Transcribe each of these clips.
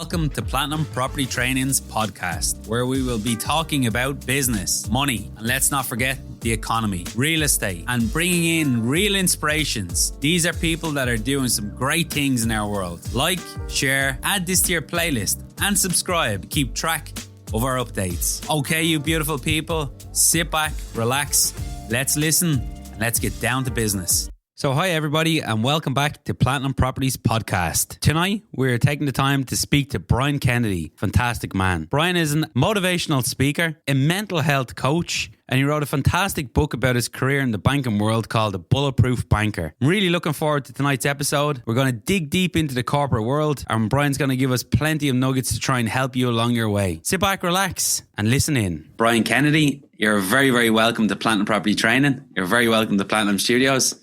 Welcome to Platinum Property Training's podcast, where we will be talking about business, money, and let's not forget the economy, real estate, and bringing in real inspirations. These are people that are doing some great things in our world. Like, share, add this to your playlist, and subscribe to keep track of our updates. Okay, you beautiful people, sit back, relax, let's listen, and let's get down to business. So hi everybody and welcome back to Platinum Properties Podcast. Tonight we're taking the time to speak to Brian Kennedy, fantastic man. Brian is a motivational speaker, a mental health coach, and he wrote a fantastic book about his career in the banking world called The Bulletproof Banker. I'm really looking forward to tonight's episode. We're going to dig deep into the corporate world and Brian's going to give us plenty of nuggets to try and help you along your way. Sit back, relax and listen in. Brian Kennedy, you're very, very welcome to Platinum Property Training. You're very welcome to Platinum Studios.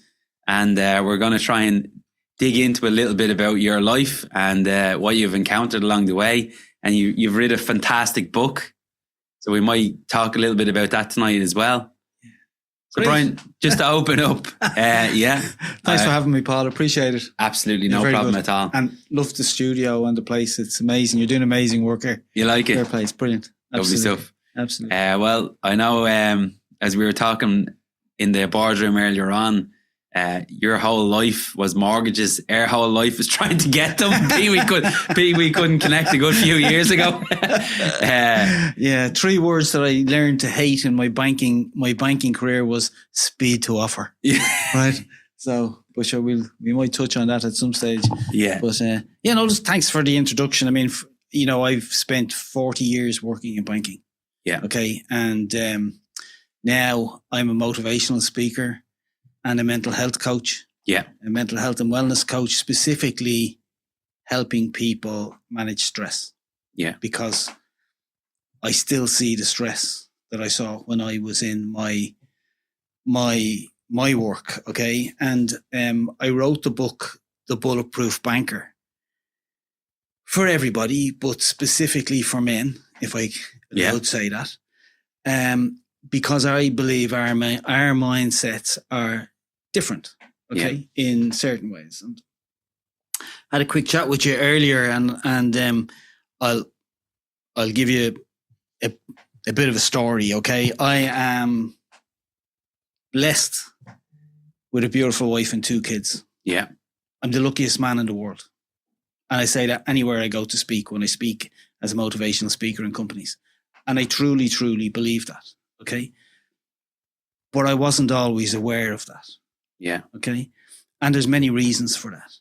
And we're going to try and dig into a little bit about your life and what you've encountered along the way. And you've read a fantastic book. So we might talk a little bit about that tonight as well. So Great. Brian, just to open up. Thanks for having me, Paul. Appreciate it. Absolutely, no problem at all. And love the studio and the place. It's amazing. You're doing amazing work here. You like it? Fair place. Brilliant. Lovely stuff. Absolutely. Well, I know as we were talking in the boardroom earlier on, your whole life was mortgages. Our whole life was trying to get them. We couldn't connect a good few years ago. Yeah, three words that I learned to hate in my banking career was speed to offer. Yeah. Right. So, but sure, we might touch on that at some stage. Yeah. But just thanks for the introduction. I mean, I've spent 40 years working in banking. Yeah. Okay, and now I'm a motivational speaker and a mental health coach. Yeah. A mental health and wellness coach, specifically helping people manage stress. Yeah. Because I still see the stress that I saw when I was in my work. Okay. And I wrote the book, The Bulletproof Banker, for everybody, but specifically for men, if I would say that. Because I believe our mindsets are different, okay, in certain ways. And I had a quick chat with you earlier, and I'll give you a bit of a story, okay? I am blessed with a beautiful wife and two kids. Yeah. I'm the luckiest man in the world. And I say that anywhere I go to speak, when I speak as a motivational speaker in companies. And I truly, truly believe that, okay? But I wasn't always aware of that. Yeah. Okay. And there's many reasons for that.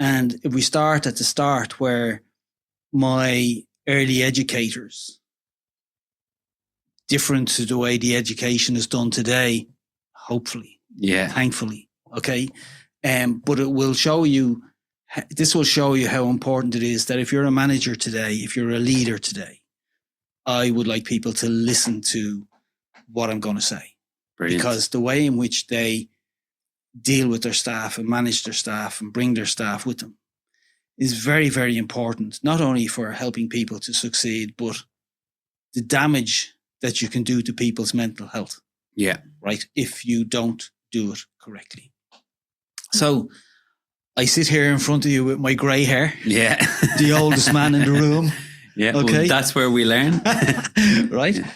And if we start at the start, where my early educators, different to the way the education is done today, hopefully, thankfully, okay. But it will show you, this will show you how important it is that if you're a manager today, if you're a leader today, I would like people to listen to what I'm going to say. Brilliant. Because the way in which they deal with their staff and manage their staff and bring their staff with them is very, very important, not only for helping people to succeed, but the damage that you can do to people's mental health. Yeah. Right. If you don't do it correctly. So I sit here in front of you with my grey hair. Yeah. The oldest man in the room. Yeah. Okay. Well, that's where we learn. Right. Yeah.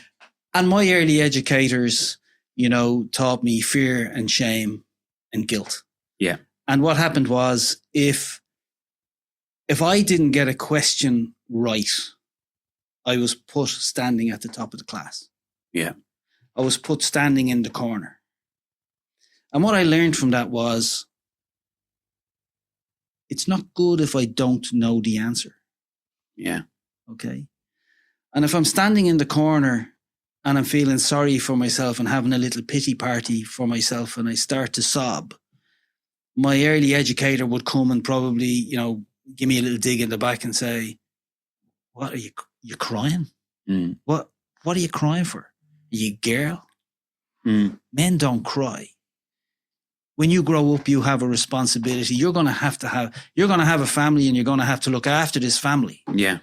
And my early educators, taught me fear and shame and guilt. Yeah. And what happened was, if I didn't get a question right, I was put standing at the top of the class. Yeah. I was put standing in the corner. And what I learned from that was, it's not good if I don't know the answer. Yeah. Okay. And if I'm standing in the corner and I'm feeling sorry for myself and having a little pity party for myself and I start to sob, my early educator would come and probably, give me a little dig in the back and say, "What are you crying? Mm. What are you crying for? Are you a girl? Mm. Men don't cry. When you grow up, you have a responsibility. You're going to have a family, and you're going to have to look after this family. Yeah.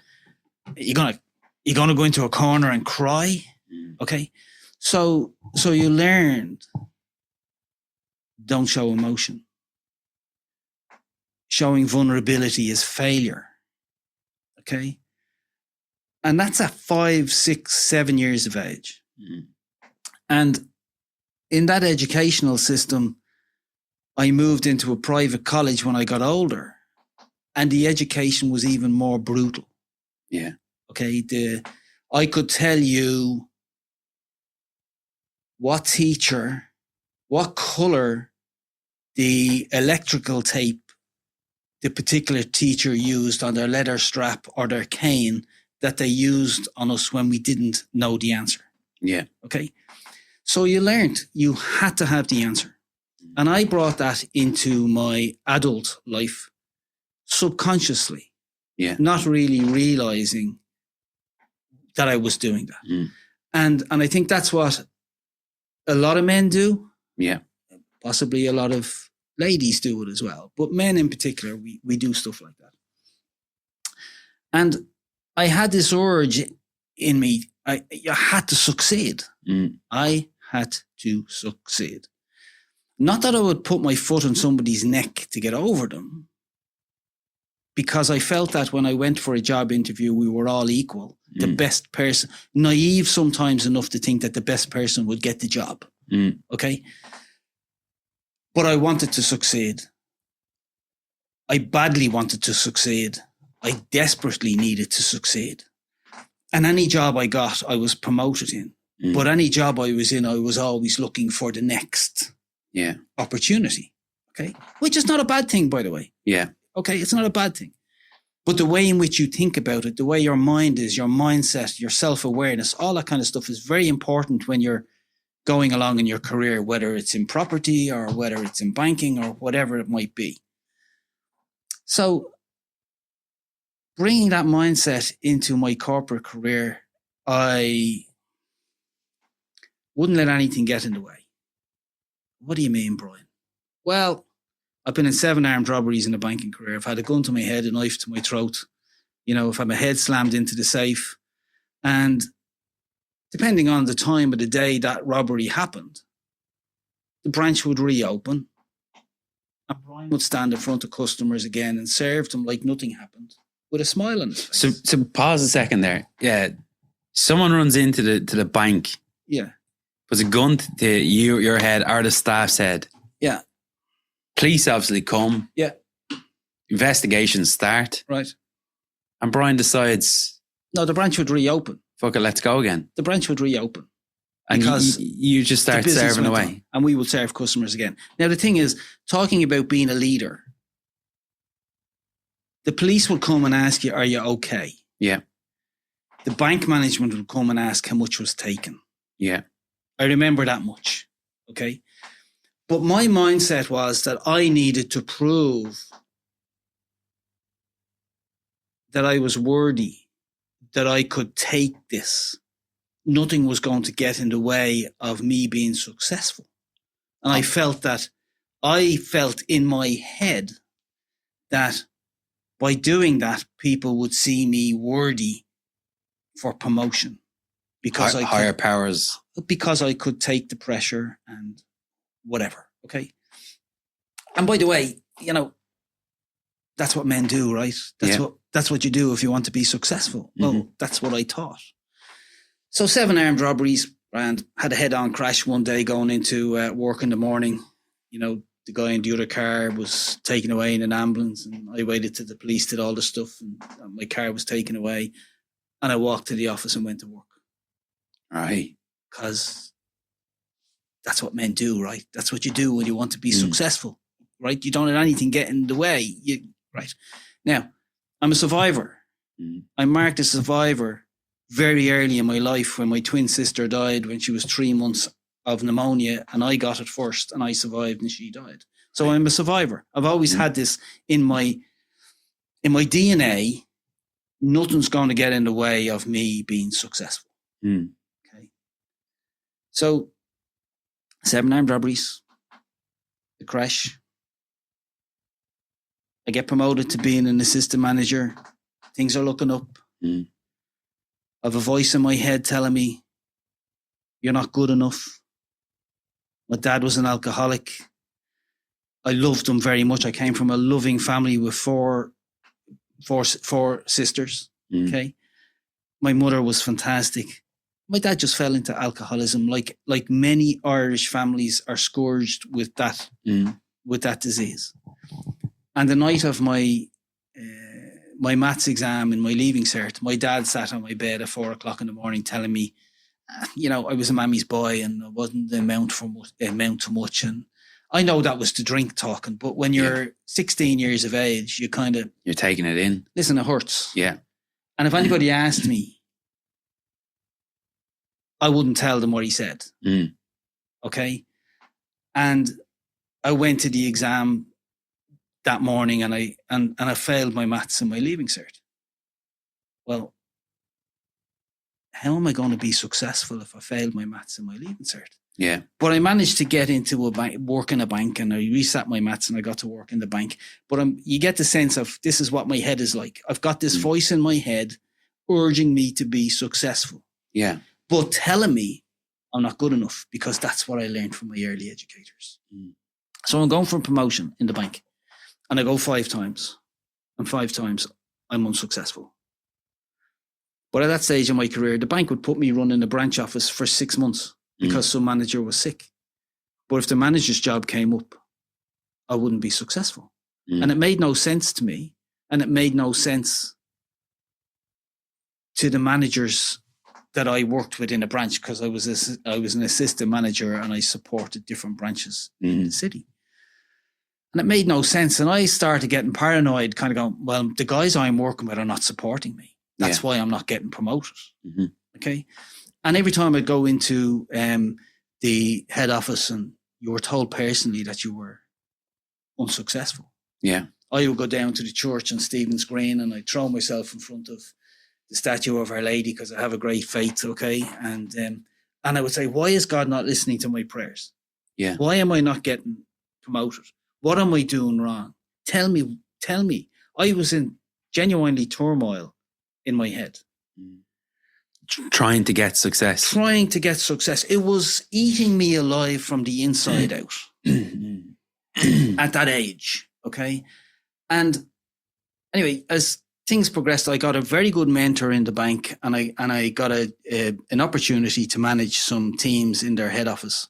You're going to go into a corner and cry." Okay. So you learned, don't show emotion. Showing vulnerability is failure. Okay. And that's at 5, 6, 7 years of age. Mm. And in that educational system, I moved into a private college when I got older, and the education was even more brutal. Yeah. Okay. I could tell you what teacher, what color the electrical tape the particular teacher used on their leather strap or their cane that they used on us when we didn't know the answer. Yeah. Okay. So you learned you had to have the answer. And I brought that into my adult life subconsciously. Yeah. Not really realizing that I was doing that. Mm. And I think that's what a lot of men do. Yeah. Possibly a lot of ladies do it as well. But men in particular, we do stuff like that. And I had this urge in me. I had to succeed. Mm. I had to succeed. Not that I would put my foot on somebody's neck to get over them, because I felt that when I went for a job interview, we were all equal. The best person, naive sometimes enough to think that the best person would get the job. Mm. Okay. But I wanted to succeed. I badly wanted to succeed. I desperately needed to succeed. And any job I got, I was promoted in. Mm. But any job I was in, I was always looking for the next opportunity. Okay. Which is not a bad thing, by the way. Yeah. Okay. It's not a bad thing. But the way in which you think about it, the way your mind is, your mindset, your self-awareness, all that kind of stuff is very important when you're going along in your career, whether it's in property or whether it's in banking or whatever it might be. So bringing that mindset into my corporate career, I wouldn't let anything get in the way. What do you mean, Brian? Well, I've been in 7 armed robberies in a banking career. I've had a gun to my head, a knife to my throat. You know, I've had my head slammed into the safe. And depending on the time of the day that robbery happened, the branch would reopen and Brian would stand in front of customers again and serve them like nothing happened with a smile on his face. So pause a second there. Yeah. Someone runs into the bank. Yeah. Puts a gun to your head or the staff's head. Yeah. Police obviously come. Yeah. Investigations start. Right. And Brian decides, no, the branch would reopen. Fuck it, let's go again. The branch would reopen. And because you just start serving away. On, and we would serve customers again. Now, the thing is, talking about being a leader, the police will come and ask you, are you okay? Yeah. The bank management will come and ask how much was taken. Yeah. I remember that much. Okay. But my mindset was that I needed to prove that I was worthy, that I could take this. Nothing was going to get in the way of me being successful. And I felt in my head that by doing that, people would see me worthy for promotion. Because higher powers. Because I could take the pressure and whatever. Okay. And by the way, you know, that's what men do, right? That's what you do if you want to be successful. Well, that's what I thought. So 7 armed robberies, and had a head-on crash one day going into work in the morning. You know, the guy in the other car was taken away in an ambulance, and I waited till the police did all the stuff, and my car was taken away, and I walked to the office and went to work. Right. Because that's what men do, right? That's what you do when you want to be successful, right? You don't let anything get in the way. Right. Now, I'm a survivor. I marked a survivor very early in my life when my twin sister died when she was 3 months of pneumonia, and I got it first and I survived and she died. So I'm a survivor. I've always had this in my DNA. Nothing's going to get in the way of me being successful. Okay. So 7 armed robberies, the crash. I get promoted to being an assistant manager. Things are looking up. I have a voice in my head telling me, you're not good enough. My dad was an alcoholic. I loved him very much. I came from a loving family with four sisters. Okay. My mother was fantastic. My dad just fell into alcoholism, like many Irish families are scourged with that disease. And the night of my maths exam in my leaving cert, my dad sat on my bed at 4:00 in the morning telling me, I was a mammy's boy and I wasn't the amount to much. And I know that was the drink talking, but when you're 16 years of age, you're taking it in. Listen, it hurts. Yeah. And if anybody asked me, I wouldn't tell them what he said. Okay. And I went to the exam that morning and I failed my maths and my leaving cert. Well, how am I going to be successful if I failed my maths and my leaving cert? Yeah. But I managed to get into work in a bank, and I resat my maths and I got to work in the bank. But you get the sense of this is what my head is like. I've got this voice in my head urging me to be successful. Yeah. But telling me I'm not good enough, because that's what I learned from my early educators. So I'm going for a promotion in the bank and I go 5 times, and 5 times I'm unsuccessful. But at that stage in my career, the bank would put me running the branch office for 6 months because some manager was sick. But if the manager's job came up, I wouldn't be successful. And it made no sense to me. And it made no sense to the managers that I worked with in a branch, because I was an assistant manager and I supported different branches in the city. And it made no sense. And I started getting paranoid, kind of going, well, the guys I'm working with are not supporting me. That's why I'm not getting promoted. Okay. And every time I'd go into the head office and you were told personally that you were unsuccessful. Yeah. I would go down to the church on Stephen's Green and I'd throw myself in front of the statue of Our Lady because I have a great faith. Okay. And I would say, why is God not listening to my prayers? Yeah. Why am I not getting promoted? What am I doing wrong? Tell me. I was in genuinely turmoil in my head. Trying to get success. It was eating me alive from the inside out at that age. Okay. And anyway, as things progressed, I got a very good mentor in the bank, and I got an opportunity to manage some teams in their head office,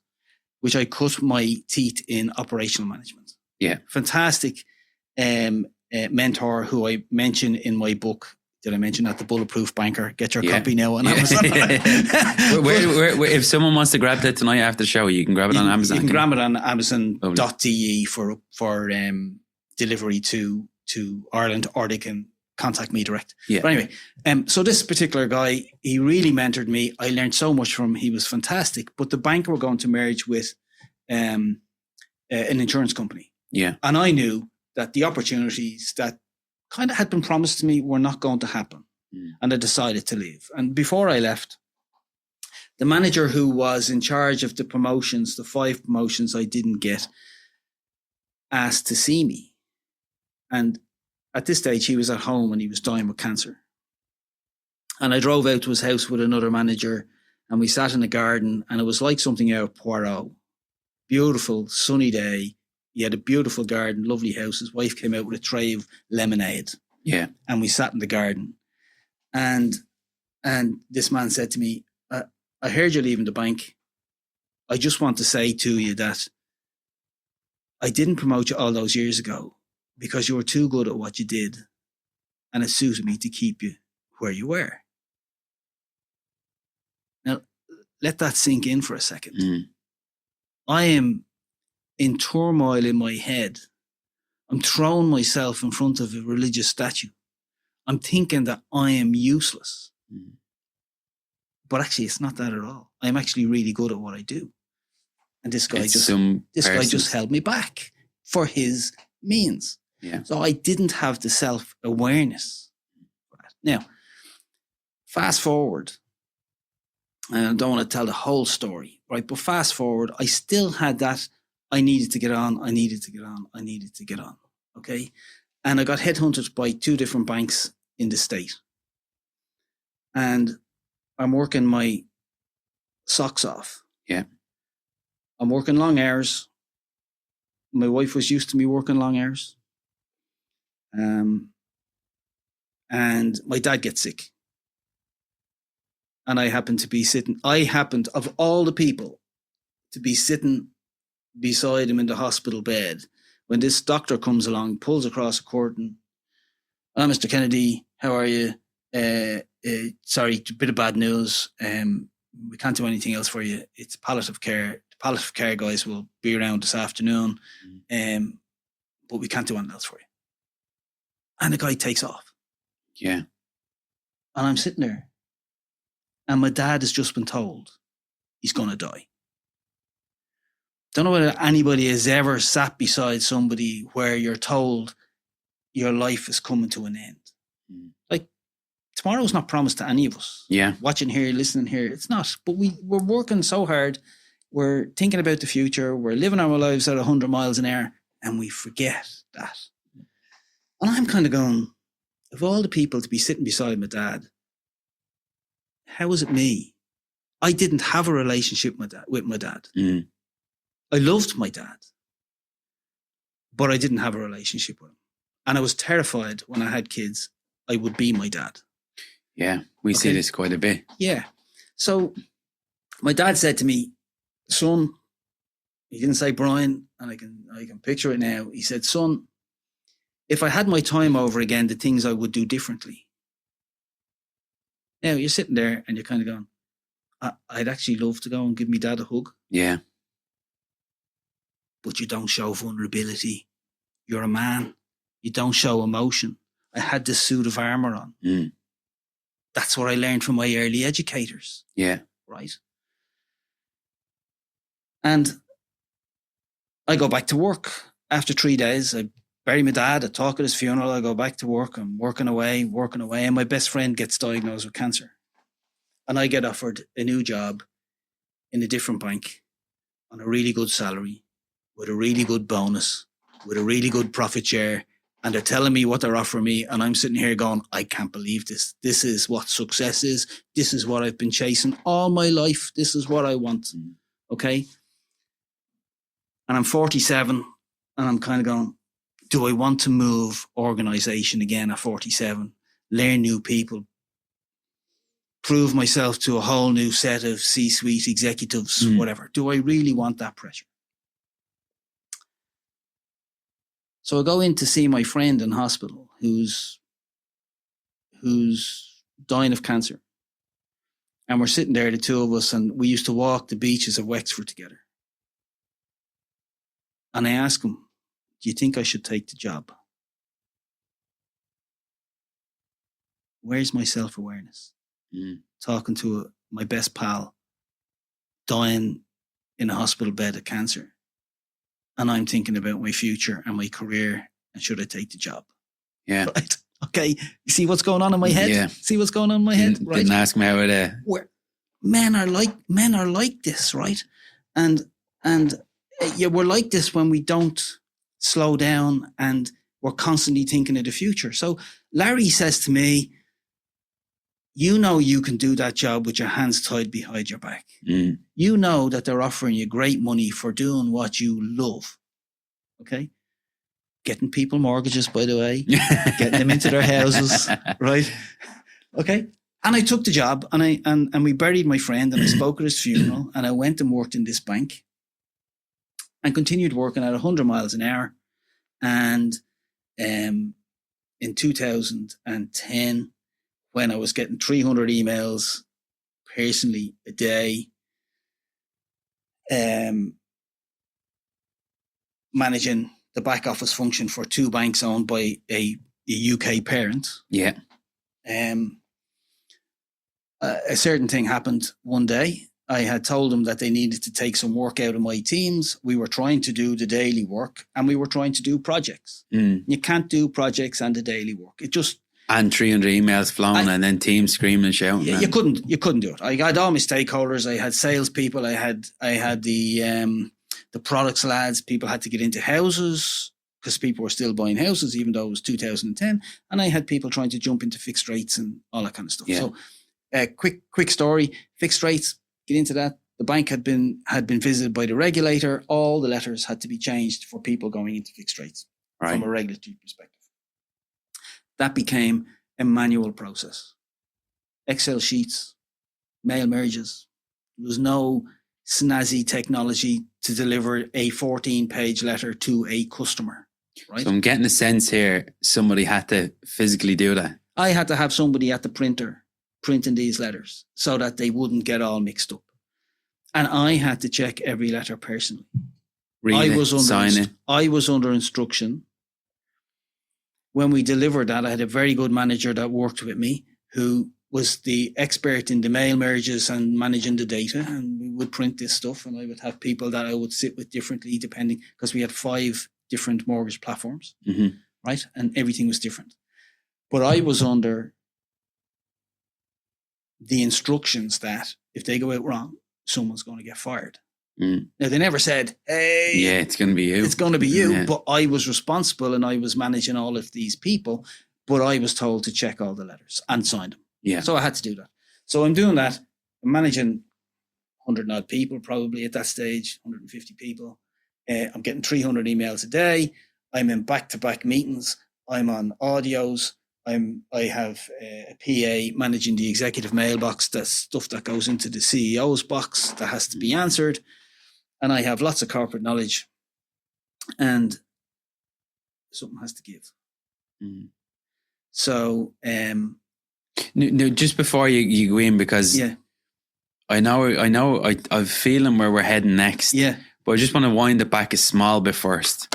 which I cut my teeth in operational management. Yeah. Fantastic mentor who I mention in my book. Did I mention that? The Bulletproof Banker. Get your copy now on Amazon. where, if someone wants to grab that tonight after the show, you can grab it on Amazon. You can grab it on Amazon.de for delivery to Ireland, or they can contact me direct. Yeah. But anyway, so this particular guy, he really mentored me. I learned so much from him. He was fantastic. But the bank were going to merge with an insurance company. Yeah. And I knew that the opportunities that kind of had been promised to me were not going to happen. And I decided to leave. And before I left, the manager who was in charge of the promotions, the 5 promotions I didn't get, asked to see me. And at this stage, he was at home and he was dying with cancer. And I drove out to his house with another manager and we sat in the garden, and it was like something out of Poirot. Beautiful, sunny day. He had a beautiful garden, lovely house. His wife came out with a tray of lemonade. Yeah. And we sat in the garden. And this man said to me, I heard you leaving the bank. I just want to say to you that I didn't promote you all those years ago because you were too good at what you did, and it suited me to keep you where you were. Now, let that sink in for a second. I am in turmoil in my head. I'm throwing myself in front of a religious statue. I'm thinking that I am useless. But actually, it's not that at all. I'm actually really good at what I do. And this guy just held me back for his means. Yeah. So I didn't have the self-awareness. Now, fast forward, and I don't want to tell the whole story, right? But fast forward, I still had that I needed to get on. Okay. And I got headhunted by 2 different banks in the state. And I'm working my socks off. Yeah. I'm working long hours. My wife was used to me working long hours. And and my dad gets sick. And I happened, of all the people, to be sitting beside him in the hospital bed when this doctor comes along, pulls across a curtain. "Oh, Mr. Kennedy, how are you? Sorry, a bit of bad news. We can't do anything else for you. It's palliative care. The palliative care guys will be around this afternoon, but we can't do anything else for you." And the guy takes off. Yeah. And I'm sitting there. And my dad has just been told he's going to die. Don't know whether anybody has ever sat beside somebody where you're told your life is coming to an end. Like, tomorrow's not promised to any of us. Yeah. Watching here, listening here, it's not. But we're working so hard. We're thinking about the future. We're living our lives at 100 miles an hour, and we forget that. And I'm kind of going, of all the people to be sitting beside my dad, how was it me? I didn't have a relationship with my dad. I loved my dad, but I didn't have a relationship with him. And I was terrified when I had kids, I would be my dad. Yeah, we see this quite a bit. Yeah. So my dad said to me, "Son," he didn't say Brian, and I can picture it now. He said, "Son, if I had my time over again, the things I would do differently." Now you're sitting there and you're kind of going, I'd actually love to go and give me dad a hug. Yeah. But you don't show vulnerability. You're a man. You don't show emotion. I had this suit of armor on. That's what I learned from my early educators. Yeah. Right. And I go back to work after 3 days. I bury my dad. I talk at his funeral. I go back to work. I'm working away. And my best friend gets diagnosed with cancer. And I get offered a new job in a different bank on a really good salary, with a really good bonus, with a really good profit share. And they're telling me what they're offering me. And I'm sitting here going, I can't believe this. This is what success is. This is what I've been chasing all my life. This is what I want. Okay. And I'm 47 and I'm kind of going, do I want to move organization again at 47, learn new people, prove myself to a whole new set of C-suite executives, whatever? Do I really want that pressure? So I go in to see my friend in hospital who's dying of cancer. And we're sitting there, the two of us, and we used to walk the beaches of Wexford together. And I ask him, do you think I should take the job? Where's my self-awareness? Talking to my best pal, dying in a hospital bed of cancer. And I'm thinking about my future and my career, and should I take the job? Yeah. Right. Okay. You see what's going on in my head? Yeah. See what's going on in my head? Right. Didn't ask me how it... Where men are like this, right? And we're like this when we don't slow down and we're constantly thinking of the future. So Larry says to me, you know you can do that job with your hands tied behind your back. You know that they're offering you great money for doing what you love. Okay? Getting people mortgages, by the way. Getting them into their houses. Right? Okay? And I took the job and we buried my friend and I spoke at his funeral and I went and worked in this bank and continued working at 100 miles an hour. And in 2010, when I was getting 300 emails personally a day, managing the back office function for two banks owned by a UK parent. Yeah. A certain thing happened one day. I had told them that they needed to take some work out of my teams. We were trying to do the daily work and we were trying to do projects. You can't do projects and the daily work. It just... And 300 emails flown and then teams screaming and shouting. You couldn't do it. I had all my stakeholders. I had salespeople. I had the products lads. People had to get into houses because people were still buying houses, even though it was 2010. And I had people trying to jump into fixed rates and all that kind of stuff. Yeah. So, quick story: fixed rates. Get into that. The bank had been visited by the regulator. All the letters had to be changed for people going into fixed rates from a regulatory perspective. That became a manual process. Excel sheets, mail merges. There was no snazzy technology to deliver a 14-page letter to a customer. Right? So I'm getting a sense here, somebody had to physically do that. I had to have somebody at the printer printing these letters so that they wouldn't get all mixed up. And I had to check every letter personally. Read it, sign it. I was under instruction. When we delivered that, I had a very good manager that worked with me who was the expert in the mail merges and managing the data. And we would print this stuff, and I would have people that I would sit with differently depending, because we had 5 different mortgage platforms, right? And everything was different. But I was under the instructions that if they go out wrong, someone's going to get fired. Now, they never said, hey, yeah, it's going to be you. It's going to be you. But I was responsible and I was managing all of these people. But I was told to check all the letters and sign them. Yeah. So I had to do that. So I'm doing that. I'm managing 100 odd people probably at that stage, 150 people. I'm getting 300 emails a day. I'm in back-to-back meetings. I'm on audios. I have a PA managing the executive mailbox. That's stuff that goes into the CEO's box that has to be answered. And I have lots of corporate knowledge. And something has to give. So, no, just before you go in, because I know, I have a feeling where we're heading next. Yeah. But I just want to wind it back a small bit first.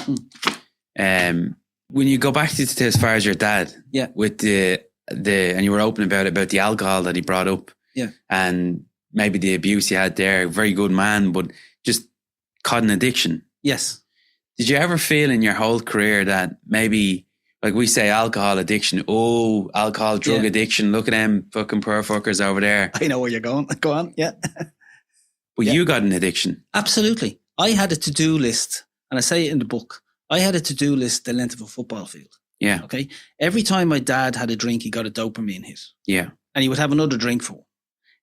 When you go back to as far as your dad, with the and you were open about the alcohol that he brought up, and maybe the abuse he had there. Very good man, but just caught an addiction. Yes. Did you ever feel in your whole career that maybe, like we say, alcohol addiction? Oh, alcohol, drug addiction. Look at them fucking poor fuckers over there. I know where you're going. Go on. Yeah. But you got an addiction. Absolutely. I had a to-do list, and I say it in the book. I had a to-do list the length of a football field. Yeah. Okay. Every time my dad had a drink, he got a dopamine hit. Yeah. And he would have another drink for.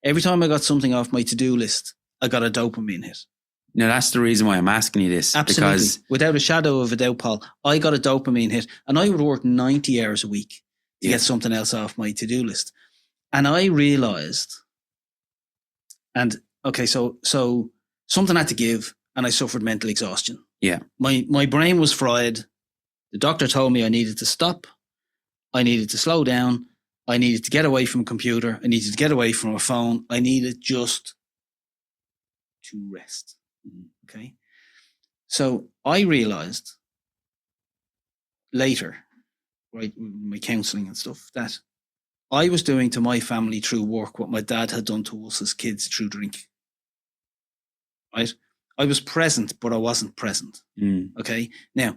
Every time I got something off my to-do list, I got a dopamine hit. Now, that's the reason why I'm asking you this. Absolutely. Because without a shadow of a doubt, Paul, I got a dopamine hit, and I would work 90 hours a week to get something else off my to-do list. And I realized, and okay, so something had to give, and I suffered mental exhaustion. Yeah. My brain was fried. The doctor told me I needed to stop. I needed to slow down. I needed to get away from a computer. I needed to get away from a phone. I needed just to rest. Okay. So I realized later, right, with my counseling and stuff, that I was doing to my family through work what my dad had done to us as kids through drink. Right? I was present, but I wasn't present. Okay. Now,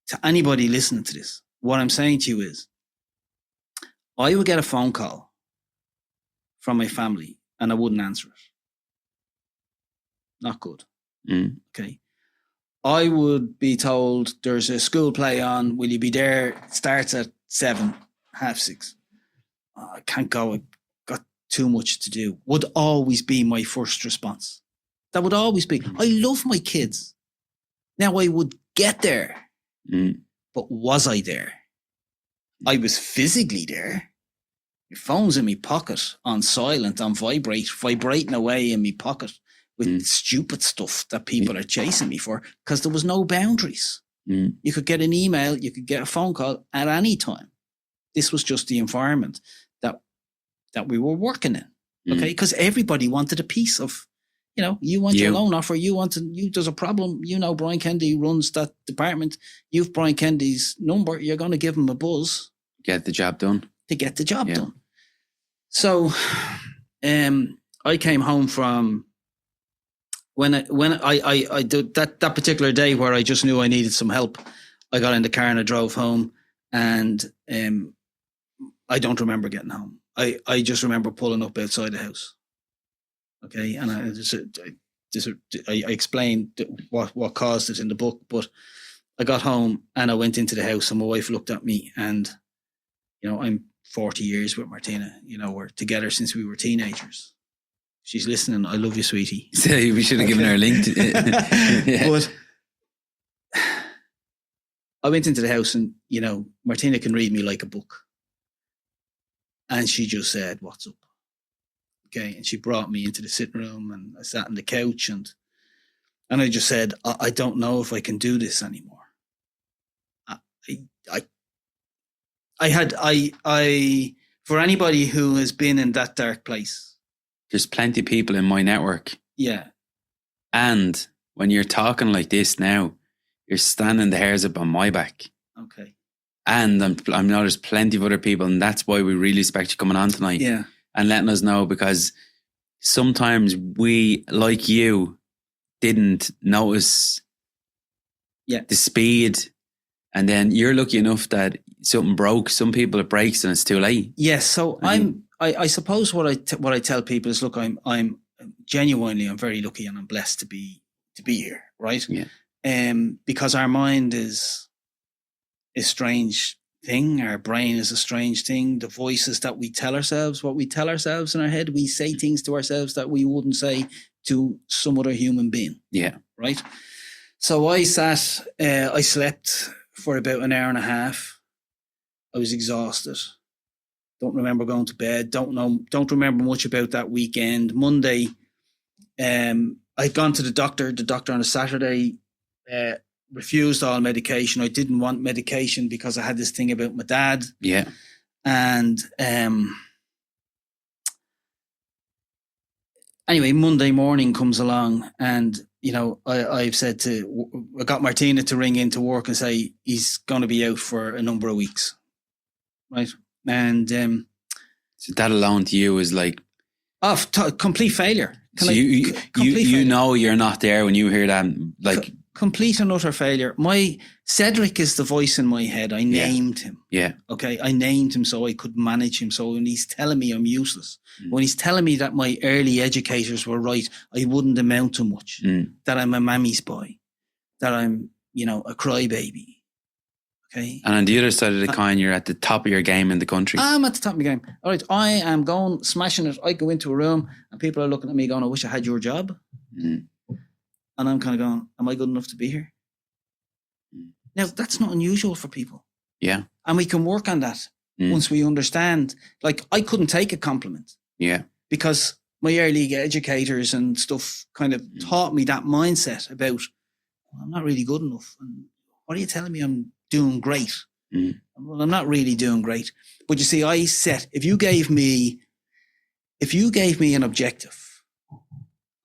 to anybody listening to this, what I'm saying to you is, I would get a phone call from my family and I wouldn't answer it. Not good. Okay. I would be told there's a school play on. Will you be there? It starts at 7:30, 6:30. I can't go. I've got too much to do. Would always be my first response. That would always be. I love my kids. Now I would get there, but was I there? I was physically there. My phone's in my pocket, on silent, on vibrating away in my pocket with stupid stuff that people are chasing me for, because there was no boundaries. You could get an email, you could get a phone call at any time. This was just the environment that we were working in. Okay, because everybody wanted a piece of. You want your loan offer. There's a problem. Brian Kennedy runs that department. You've Brian Kennedy's number. You're going to give him a buzz. Get the job done. To get the job done. So, I came home from when I did that particular day where I just knew I needed some help. I got in the car and I drove home, and I don't remember getting home. I just remember pulling up outside the house. Okay, and I explained what caused it in the book, but I got home and I went into the house and my wife looked at me, and I'm 40 years with Martina. We're together since we were teenagers. She's listening. I love you, sweetie. So we should have given her a link. But I went into the house and, Martina can read me like a book. And she just said, "What's up?" Okay. And she brought me into the sitting room, and I sat on the couch, and I just said, I don't know if I can do this anymore. For anybody who has been in that dark place. There's plenty of people in my network. Yeah. And when you're talking like this now, you're standing the hairs up on my back. Okay. And I know there's plenty of other people, and that's why we really expect you coming on tonight. Yeah. And letting us know, because sometimes we, like you, didn't notice the speed. And then you're lucky enough that something broke. Some people it breaks and it's too late. Yes. So I suppose what I tell people is, look, I'm genuinely, I'm very lucky and I'm blessed to be here, right? Yeah. Because our mind is a strange thing. Our brain is a strange thing. The voices that we tell ourselves, what we tell ourselves in our head, we say things to ourselves that we wouldn't say to some other human being. Yeah. Right. So I slept for about an hour and a half. I was exhausted. Don't remember going to bed. Don't remember much about that weekend. Monday, I'd gone to the doctor. The doctor on a Saturday refused all medication. I didn't want medication because I had this thing about my dad. Yeah. And anyway, Monday morning comes along, and I've said I got Martina to ring into work and say he's going to be out for a number of weeks, right? And so that alone to you is like complete failure. You know you're not there when you hear that, like complete and utter failure. My Cedric is the voice in my head. I named him. Yeah. Okay. I named him so I could manage him. So when he's telling me I'm useless, when he's telling me that my early educators were right, I wouldn't amount to much, that I'm a mammy's boy, that I'm, a crybaby. Okay. And on the other side of the coin, you're at the top of your game in the country. I'm at the top of my game. All right. I am going, smashing it. I go into a room and people are looking at me going, I wish I had your job. And I'm kind of going, am I good enough to be here? Now, that's not unusual for people. Yeah. And we can work on that once we understand. Like, I couldn't take a compliment. Yeah. Because my early educators and stuff kind of taught me that mindset about, I'm not really good enough. And what are you telling me? I'm doing great. Well, I'm not really doing great. But you see, if you gave me an objective,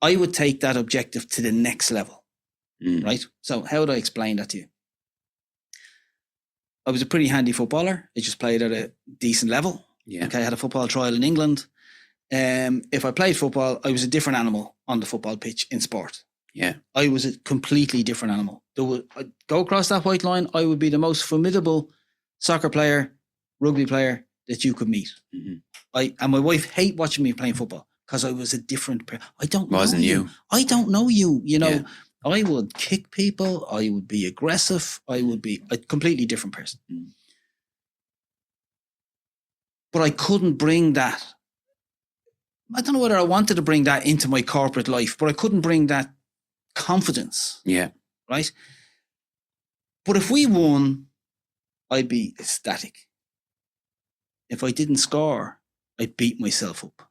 I would take that objective to the next level, right? So how would I explain that to you? I was a pretty handy footballer. I just played at a decent level. Yeah. Okay, I had a football trial in England. If I played football, I was a different animal on the football pitch in sport. Yeah. I was a completely different animal. I'd go across that white line, I would be the most formidable soccer player, rugby player that you could meet. And my wife hate watching me playing football because I was a different person. I don't know you. I don't know you. I would kick people. I would be aggressive. I would be a completely different person. But I couldn't bring that. I don't know whether I wanted to bring that into my corporate life, but I couldn't bring that confidence. Yeah. Right? But if we won, I'd be ecstatic. If I didn't score, I'd beat myself up.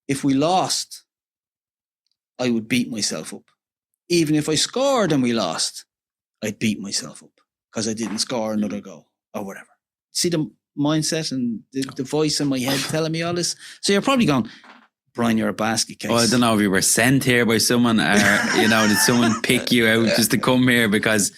If we lost, I would beat myself up. Even if I scored and we lost, I'd beat myself up because I didn't score another goal or whatever. See the mindset and the voice in my head telling me all this? So you're probably going, Brian, you're a basket case. Well, I don't know if you were sent here by someone or, did someone pick you out just to come here, because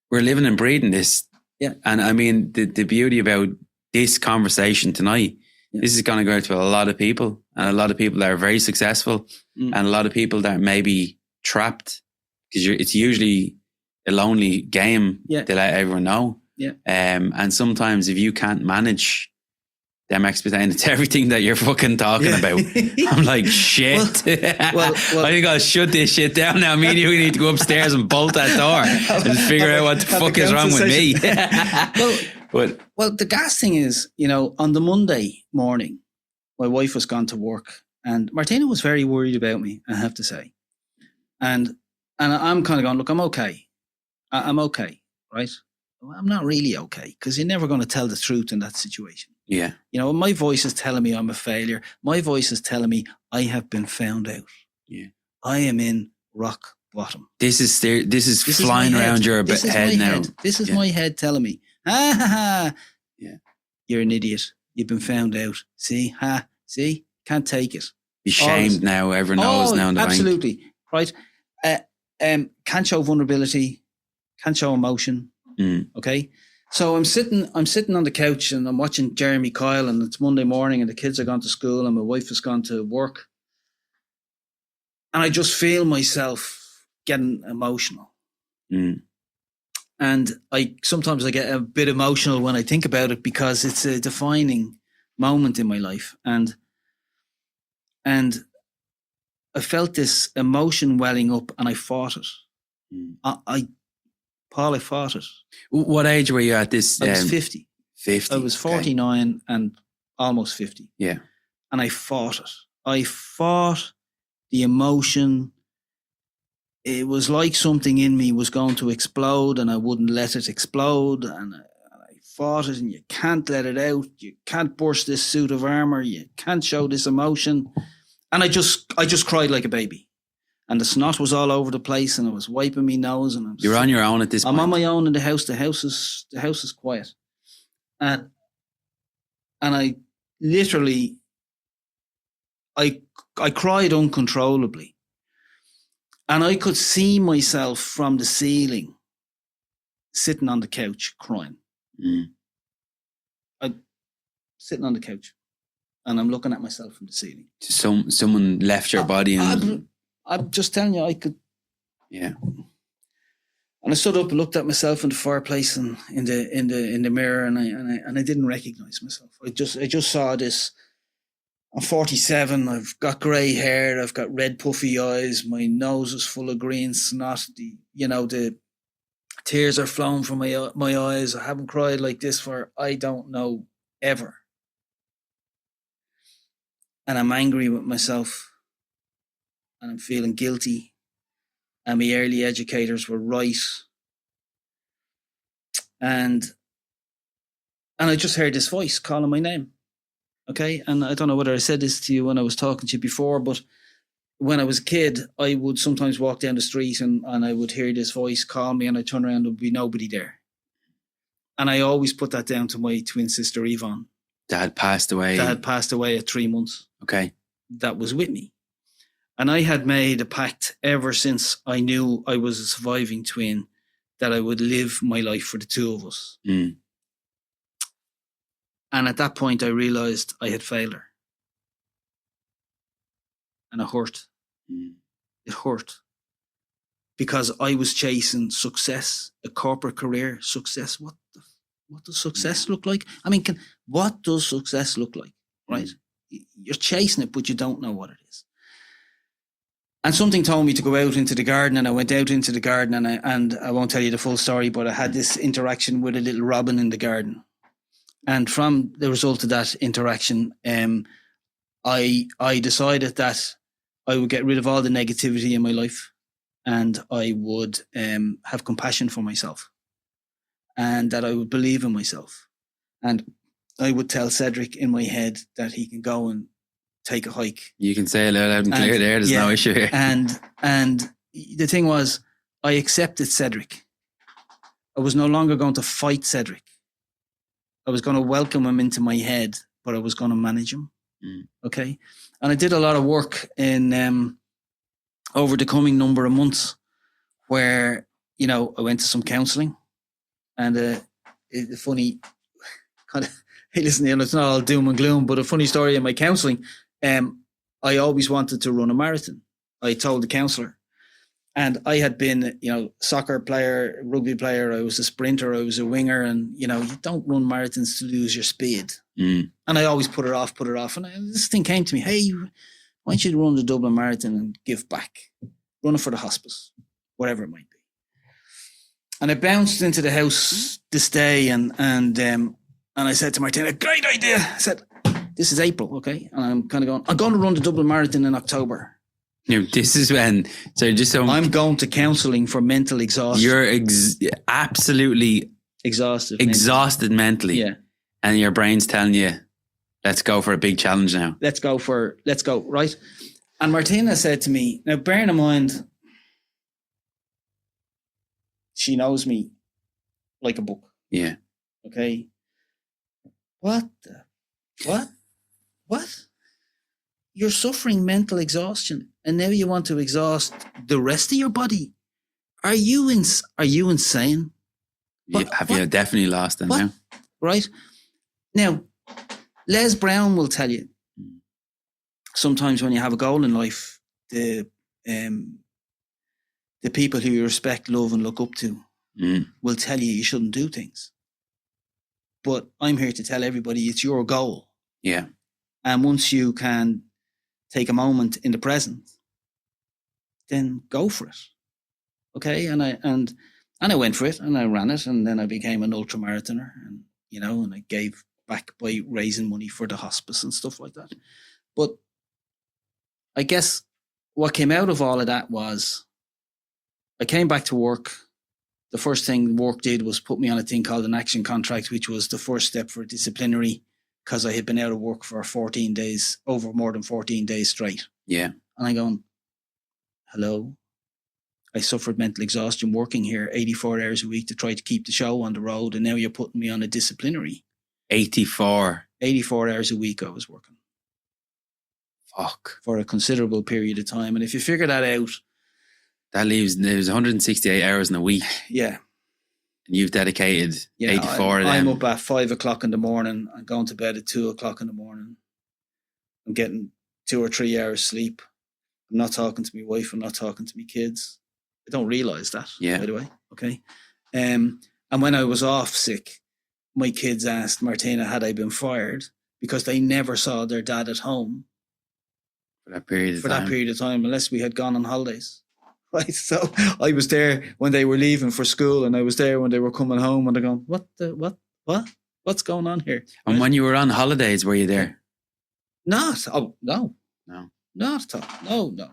we're living and breathing this. Yeah. And I mean, the beauty about this conversation tonight, this is going to go out to a lot of people, and a lot of people that are very successful, and a lot of people that may be trapped, because it's usually a lonely game to let everyone know. Yeah. And sometimes if you can't manage them expectations, it's everything that you're fucking talking about. I'm like, shit. Well, I think I'll shut this shit down now. Me and you need to go upstairs and bolt that door and figure out what the fuck is wrong with me. Well, the gas thing is, on the Monday morning, my wife was gone to work and Martina was very worried about me, I have to say. And I'm kind of going, look, I'm okay. I'm okay, right? well, I'm not really okay, because you're never going to tell the truth in that situation. Yeah. You know, my voice is telling me I'm a failure. My voice is telling me I have been found out. Yeah. I am in rock bottom. This is flying around your head now. This is my head telling me, ha ha ha. Yeah. You're an idiot. You've been found out. See, see, can't take it. Be shamed now. Everyone knows now in the absolutely. Bank. Right. Can't show vulnerability. Can't show emotion. Okay. So I'm sitting on the couch and I'm watching Jeremy Kyle, and it's Monday morning and the kids are gone to school and my wife has gone to work. And I just feel myself getting emotional. And sometimes I get a bit emotional when I think about it, because it's a defining moment in my life. And I felt this emotion welling up and I fought it. Paul, I fought it. What age were you at this? I was 50. 50. I was 49 and almost 50. Yeah. And I fought it. I fought the emotion. It was like something in me was going to explode and I wouldn't let it explode. And I fought it, and you can't let it out. You can't burst this suit of armor. You can't show this emotion. And I just cried like a baby. And the snot was all over the place, and I was wiping my nose. And you're on your own at this point. I'm on my own in the house. The house is quiet, and I literally, I cried uncontrollably, and I could see myself from the ceiling, sitting on the couch crying. I'm sitting on the couch, and I'm looking at myself from the ceiling. Someone left your body, and I'm just telling you, I could. Yeah. And I stood up and looked at myself in the fireplace and in the mirror, and I didn't recognize myself. I just saw this. I'm 47. I've got grey hair. I've got red puffy eyes. My nose is full of green snot. The tears are flowing from my eyes. I haven't cried like this for I don't know ever. And I'm angry with myself. And I'm feeling guilty. And my early educators were right. And I just heard this voice calling my name. Okay. And I don't know whether I said this to you when I was talking to you before, but when I was a kid, I would sometimes walk down the street and I would hear this voice call me, and I'd turn around and there'd be nobody there. And I always put that down to my twin sister, Yvonne. Dad passed away at 3 months. Okay. That was with me. And I had made a pact ever since I knew I was a surviving twin that I would live my life for the two of us. And at that point, I realized I had failed her. And it hurt. It hurt. Because I was chasing success, a corporate career, success. What does success look like? I mean, what does success look like, right? You're chasing it, but you don't know what it is. And something told me to go out into the garden, and I went out into the garden, and I won't tell you the full story, but I had this interaction with a little robin in the garden. And from the result of that interaction, I decided that I would get rid of all the negativity in my life, and I would have compassion for myself, and that I would believe in myself. And I would tell Cedric in my head that he can go and take a hike. You can say it loud and clear there. There's no issue here. And the thing was, I accepted Cedric. I was no longer going to fight Cedric. I was going to welcome him into my head, but I was going to manage him. Okay. And I did a lot of work in over the coming number of months where, I went to some counselling, and the funny kind of, hey, listen, it's not all doom and gloom, but a funny story in my counselling, I always wanted to run a marathon. I told the counsellor, and I had been, soccer player, rugby player. I was a sprinter. I was a winger, and you don't run marathons to lose your speed. And I always put it off. And this thing came to me: hey, why don't you run the Dublin Marathon and give back? Run it for the hospice, whatever it might be. And I bounced into the house this day, and I said to Martina, "Great idea." I said, "This is April, okay?" And I'm kind of going, I'm going to run the Dublin Marathon in October. This is when, so just so I'm going to counselling for mental exhaustion. You're absolutely exhausted mentally. Yeah. And your brain's telling you, let's go for a big challenge now. Let's go, right? And Martina said to me, now bearing in mind, she knows me like a book. Yeah. Okay. What? You're suffering mental exhaustion, and now you want to exhaust the rest of your body. Are you insane? You definitely lost them now? Right? Now, Les Brown will tell you, sometimes when you have a goal in life, the people who you respect, love, and look up to will tell you shouldn't do things. But I'm here to tell everybody it's your goal. Yeah. And once you can take a moment in the present, then go for it. Okay? And I went for it, and I ran it, and then I became an ultra marathoner, and and I gave back by raising money for the hospice and stuff like that. But I guess what came out of all of that was I came back to work. The first thing work did was put me on a thing called an action contract, which was the first step for disciplinary, because I had been out of work for 14 days, over more than 14 days straight. Yeah. And I'm going, hello? I suffered mental exhaustion working here 84 hours a week to try to keep the show on the road, and now you're putting me on a disciplinary. 84 hours a week I was working. Fuck. For a considerable period of time. And if you figure that out, that leaves 168 hours in a week. Yeah. And you've dedicated 84 of them. I'm up at 5 o'clock in the morning. I'm going to bed at 2 o'clock in the morning. I'm getting 2 or 3 hours sleep. I'm not talking to my wife. I'm not talking to my kids. I don't realise that, by the way. Okay. And when I was off sick, my kids asked Martina, had I been fired? Because they never saw their dad at home. For that period of time, unless we had gone on holidays. Right. So I was there when they were leaving for school, and I was there when they were coming home, and they're going, what's going on here? And when you were on holidays, were you there? No. Not at all. No.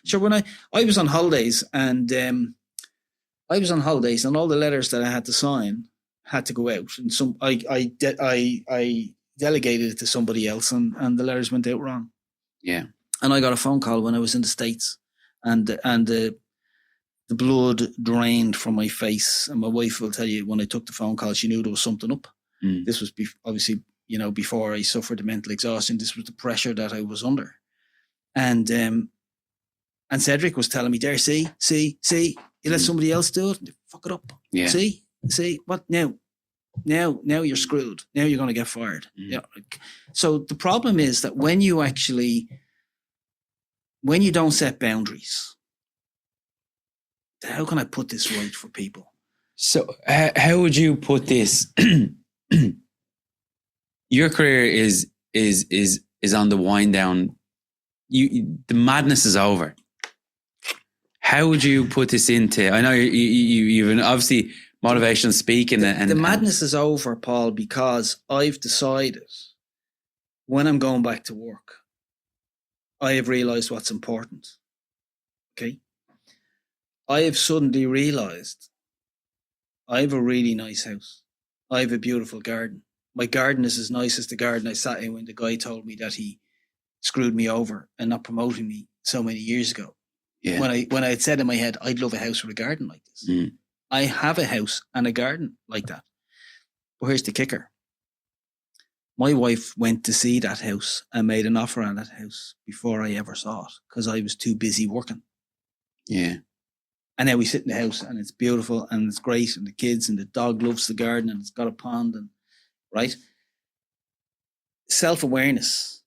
Sure, when I was on holidays, and all the letters that I had to sign had to go out, and I delegated it to somebody else, and the letters went out wrong. Yeah. And I got a phone call when I was in the States, and the blood drained from my face. And my wife will tell you, when I took the phone call, she knew there was something up. This was obviously, before I suffered the mental exhaustion. This was the pressure that I was under. And Cedric was telling me there, see, you let somebody else do it, fuck it up. Yeah. See, what now? Now you're screwed. Now you're going to get fired. Yeah. So the problem is that when you don't set boundaries, how can I put this right for people? So how would you put this? Your career is on the wind down. The madness is over. How would you put this into? I know you've been obviously motivational speaking, and the madness is over, Paul, because I've decided when I'm going back to work, I have realized what's important. Okay. I have suddenly realized I have a really nice house. I have a beautiful garden. My garden is as nice as the garden I sat in when the guy told me that he screwed me over and not promoting me so many years ago. Yeah. When I had said in my head, I'd love a house with a garden like this. I have a house and a garden like that. But here's the kicker. My wife went to see that house and made an offer on that house before I ever saw it, because I was too busy working. Yeah. And now we sit in the house, and it's beautiful, and it's great, and the kids and the dog loves the garden, and it's got a pond, and right. Self-awareness,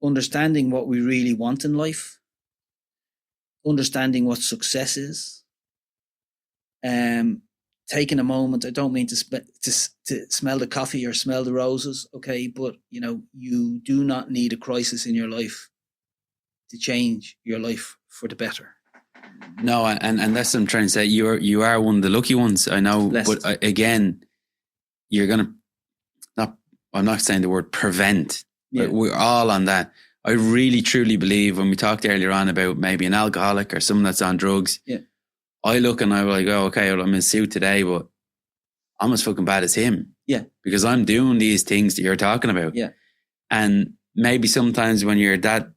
understanding what we really want in life, understanding what success is, taking a moment. I don't mean to smell the coffee or smell the roses, okay? But, you do not need a crisis in your life to change your life for the better. No, and that's what I'm trying to say. You are one of the lucky ones, I know. Blessed. But again, you're going to, I'm not saying the word prevent, but we're all on that. I really, truly believe when we talked earlier on about maybe an alcoholic or someone that's on drugs, I look and I'm like, oh, okay, well, I'm in a suit today, but I'm as fucking bad as him. Yeah. Because I'm doing these things that you're talking about. Yeah. And maybe sometimes when you're that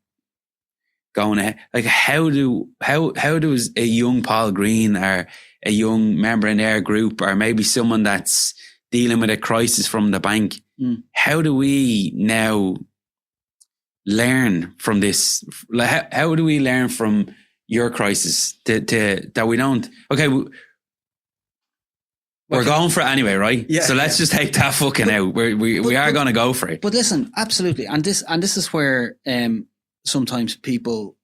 going ahead, like how does a young Paul Green or a young member in their group, or maybe someone that's dealing with a crisis from the bank, how do we now learn from this? Like, how do we learn from your crisis to that we don't? Okay, we're going for it anyway, right? Yeah. So let's just take that fucking out. We are going to go for it. But listen, absolutely, and this is where sometimes people,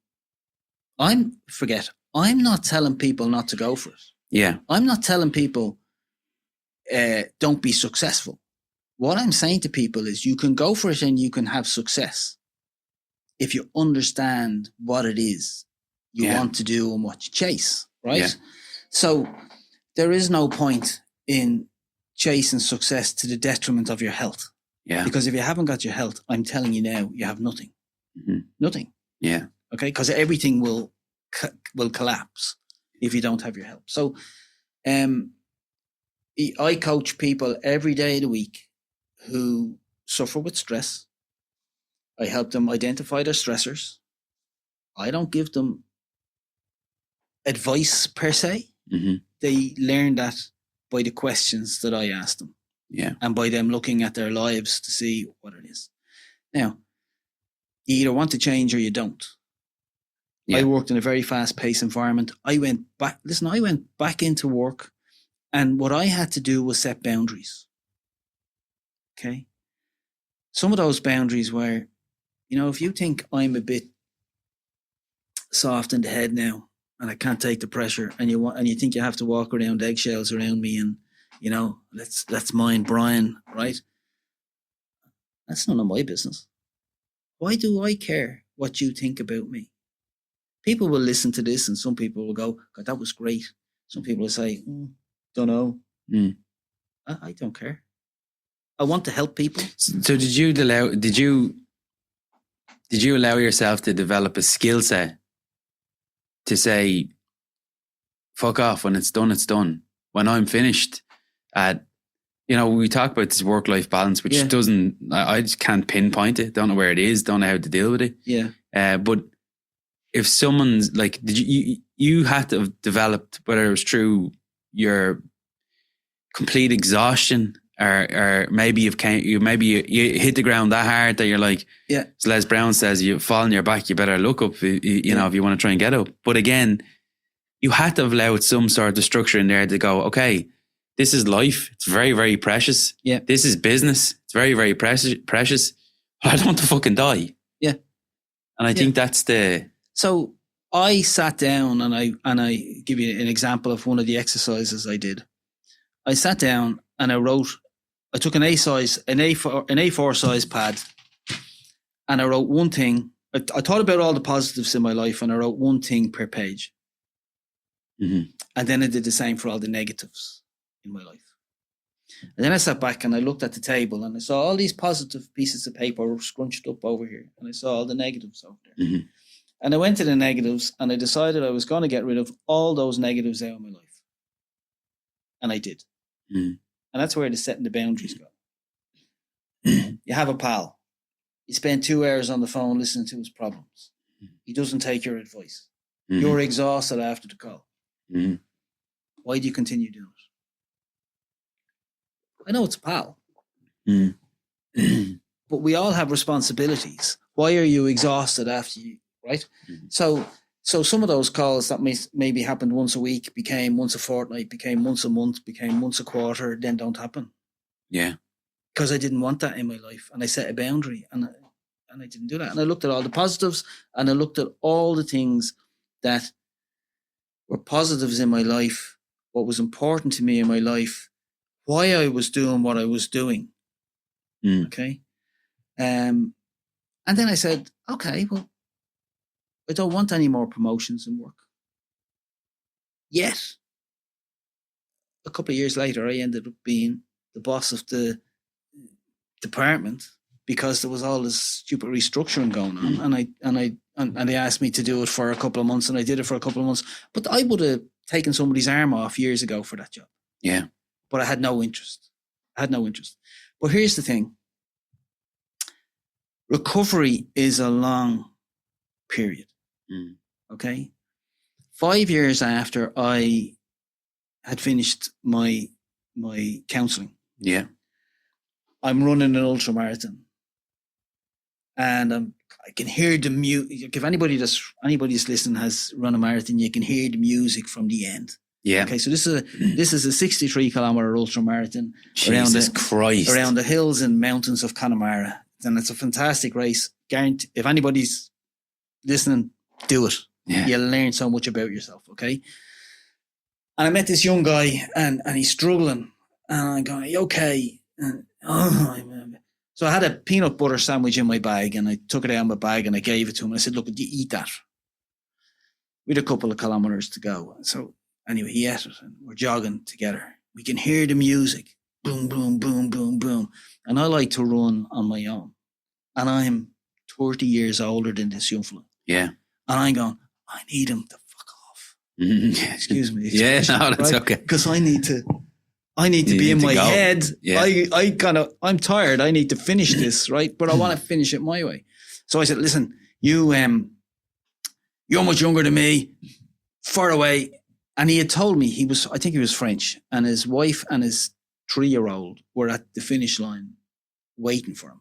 I'm not telling people not to go for it. Yeah. I'm not telling people don't be successful. What I'm saying to people is you can go for it and you can have success if you understand what it is you want to do and what you chase, right? Yeah. So there is no point in chasing success to the detriment of your health. Yeah. Because if you haven't got your health, I'm telling you now, you have nothing. Mm-hmm. Nothing. Yeah. Okay? Because everything will collapse if you don't have your health. So I coach people every day of the week who suffer with stress. I help them identify their stressors. I don't give them advice per se. Mm-hmm. They learn that by the questions that I ask them. Yeah. And by them looking at their lives to see what it is. Now, you either want to change or you don't. Yeah. I worked in a very fast-paced environment. I went back into work, and what I had to do was set boundaries. Okay? Some of those boundaries were, if you think I'm a bit soft in the head now, and I can't take the pressure, and you think you have to walk around eggshells around me, and let's mind Brian, right? That's none of my business. Why do I care what you think about me? People will listen to this, and some people will go, "God, that was great." Some people will say, "Don't know." I don't care. I want to help people. So did you allow yourself to develop a skill set to say, fuck off, when it's done, it's done. When I'm finished we talk about this work-life balance, which I just can't pinpoint it. Don't know where it is. Don't know how to deal with it. Yeah. But if someone's like, did you had to have developed, whether it was through your complete exhaustion or maybe you hit the ground that hard that you're like, as Les Brown says, you fall on your back, you better look up, if you want to try and get up. But again, you had to have allowed some sort of structure in there to go, okay, this is life. It's very, very precious. Yeah. This is business. It's very, very precious. But I don't want to fucking die. Yeah. And I think that's the... So I sat down and I give you an example of one of the exercises I did. I sat down and I took an A4 size pad, and I wrote one thing. I thought about all the positives in my life, and I wrote one thing per page. Mm-hmm. And then I did the same for all the negatives in my life. And then I sat back and I looked at the table, and I saw all these positive pieces of paper scrunched up over here, and I saw all the negatives over there. Mm-hmm. And I went to the negatives, and I decided I was going to get rid of all those negatives out of my life. And I did. Mm-hmm. And that's where the setting the boundaries go. You have a pal. You spend 2 hours on the phone listening to his problems. He doesn't take your advice. Mm-hmm. You're exhausted after the call. Mm-hmm. Why do you continue doing it? I know it's a pal. Mm-hmm. But we all have responsibilities. Why are you exhausted after you, right? Mm-hmm. So some of those calls that maybe happened once a week became once a fortnight, became once a month, became once a quarter, then don't happen. Yeah. Because I didn't want that in my life, and I set a boundary, and I didn't do that. And I looked at all the positives, and I looked at all the things that were positives in my life, what was important to me in my life, why I was doing what I was doing. Okay. And then I said, okay, well, I don't want any more promotions in work. Yet, a couple of years later, I ended up being the boss of the department because there was all this stupid restructuring going on, and they asked me to do it for a couple of months, and I did it for a couple of months. But I would have taken somebody's arm off years ago for that job. Yeah. but I had no interest. But here's the thing. Recovery is a long period. Okay. 5 years after I had finished my counseling. Yeah. I'm running an ultra marathon. And I can hear the music. If anybody's listening has run a marathon, you can hear the music from the end. Yeah. Okay, so this is a 63 kilometer ultra marathon around the hills and mountains of Connemara, and it's a fantastic race. Guarantee, if anybody's listening, do it. Yeah. You'll learn so much about yourself. Okay. And I met this young guy, and he's struggling, and I'm going, "Are you okay?" And so I had a peanut butter sandwich in my bag, and I took it out of my bag and I gave it to him. I said, "Look, do you eat that?" We had a couple of kilometers to go. So anyway, he ate it, and we're jogging together. We can hear the music. Boom, boom, boom, boom, boom. And I like to run on my own. And I'm 30 years older than this young fella. Yeah. And I'm going, I need him to fuck off. Excuse me. Yeah, no, that's right? okay. Because I need to be in my head. Yeah. I'm tired. I need to finish this, right? But I want to finish it my way. So I said, listen, you're much younger than me, far away. And he had told me I think he was French, and his wife and his 3-year-old were at the finish line waiting for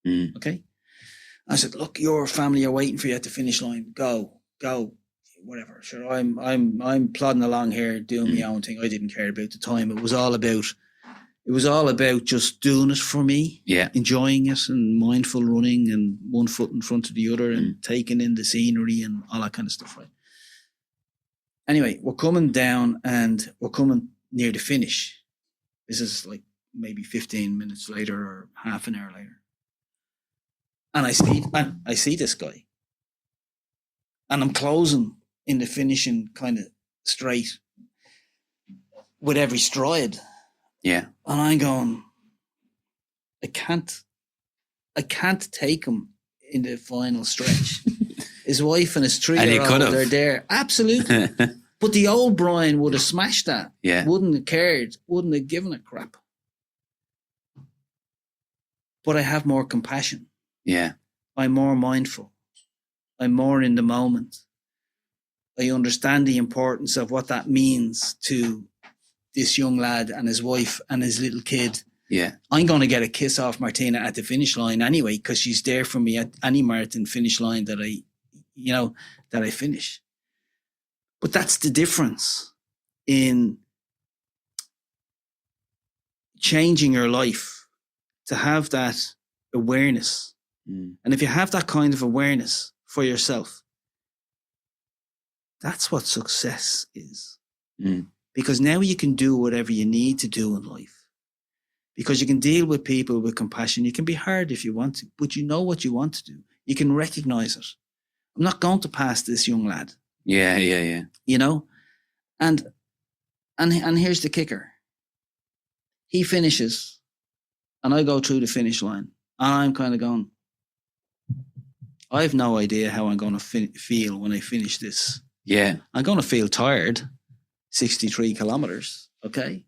him. Okay. I said, look, your family are waiting for you at the finish line. Go, whatever. Sure. I'm plodding along here doing my own thing. I didn't care about the time. It was all about just doing it for me. Yeah. Enjoying it and mindful running and one foot in front of the other and taking in the scenery and all that kind of stuff, right? Anyway, we're coming down and we're coming near the finish. This is like maybe 15 minutes later or half an hour later. And I see this guy. And I'm closing in the finishing kind of straight with every stride. Yeah. And I'm going, I can't take him in the final stretch. His wife and his 3-year-old are there. Absolutely. But the old Brian would have smashed that. Yeah. Wouldn't have cared. Wouldn't have given a crap. But I have more compassion. Yeah. I'm more mindful. I'm more in the moment. I understand the importance of what that means to this young lad and his wife and his little kid. Yeah. I'm going to get a kiss off Martina at the finish line anyway, because she's there for me at any marathon finish line that I finish. But that's the difference in changing your life, to have that awareness. And if you have that kind of awareness for yourself, that's what success is. Because now you can do whatever you need to do in life. Because you can deal with people with compassion. You can be hard if you want to, but you know what you want to do. You can recognize it. I'm not going to pass this young lad. Yeah. You know? And here's the kicker. He finishes and I go through the finish line and I'm kind of going, I have no idea how I'm going to feel when I finish this. Yeah. I'm going to feel tired, 63 kilometers, okay?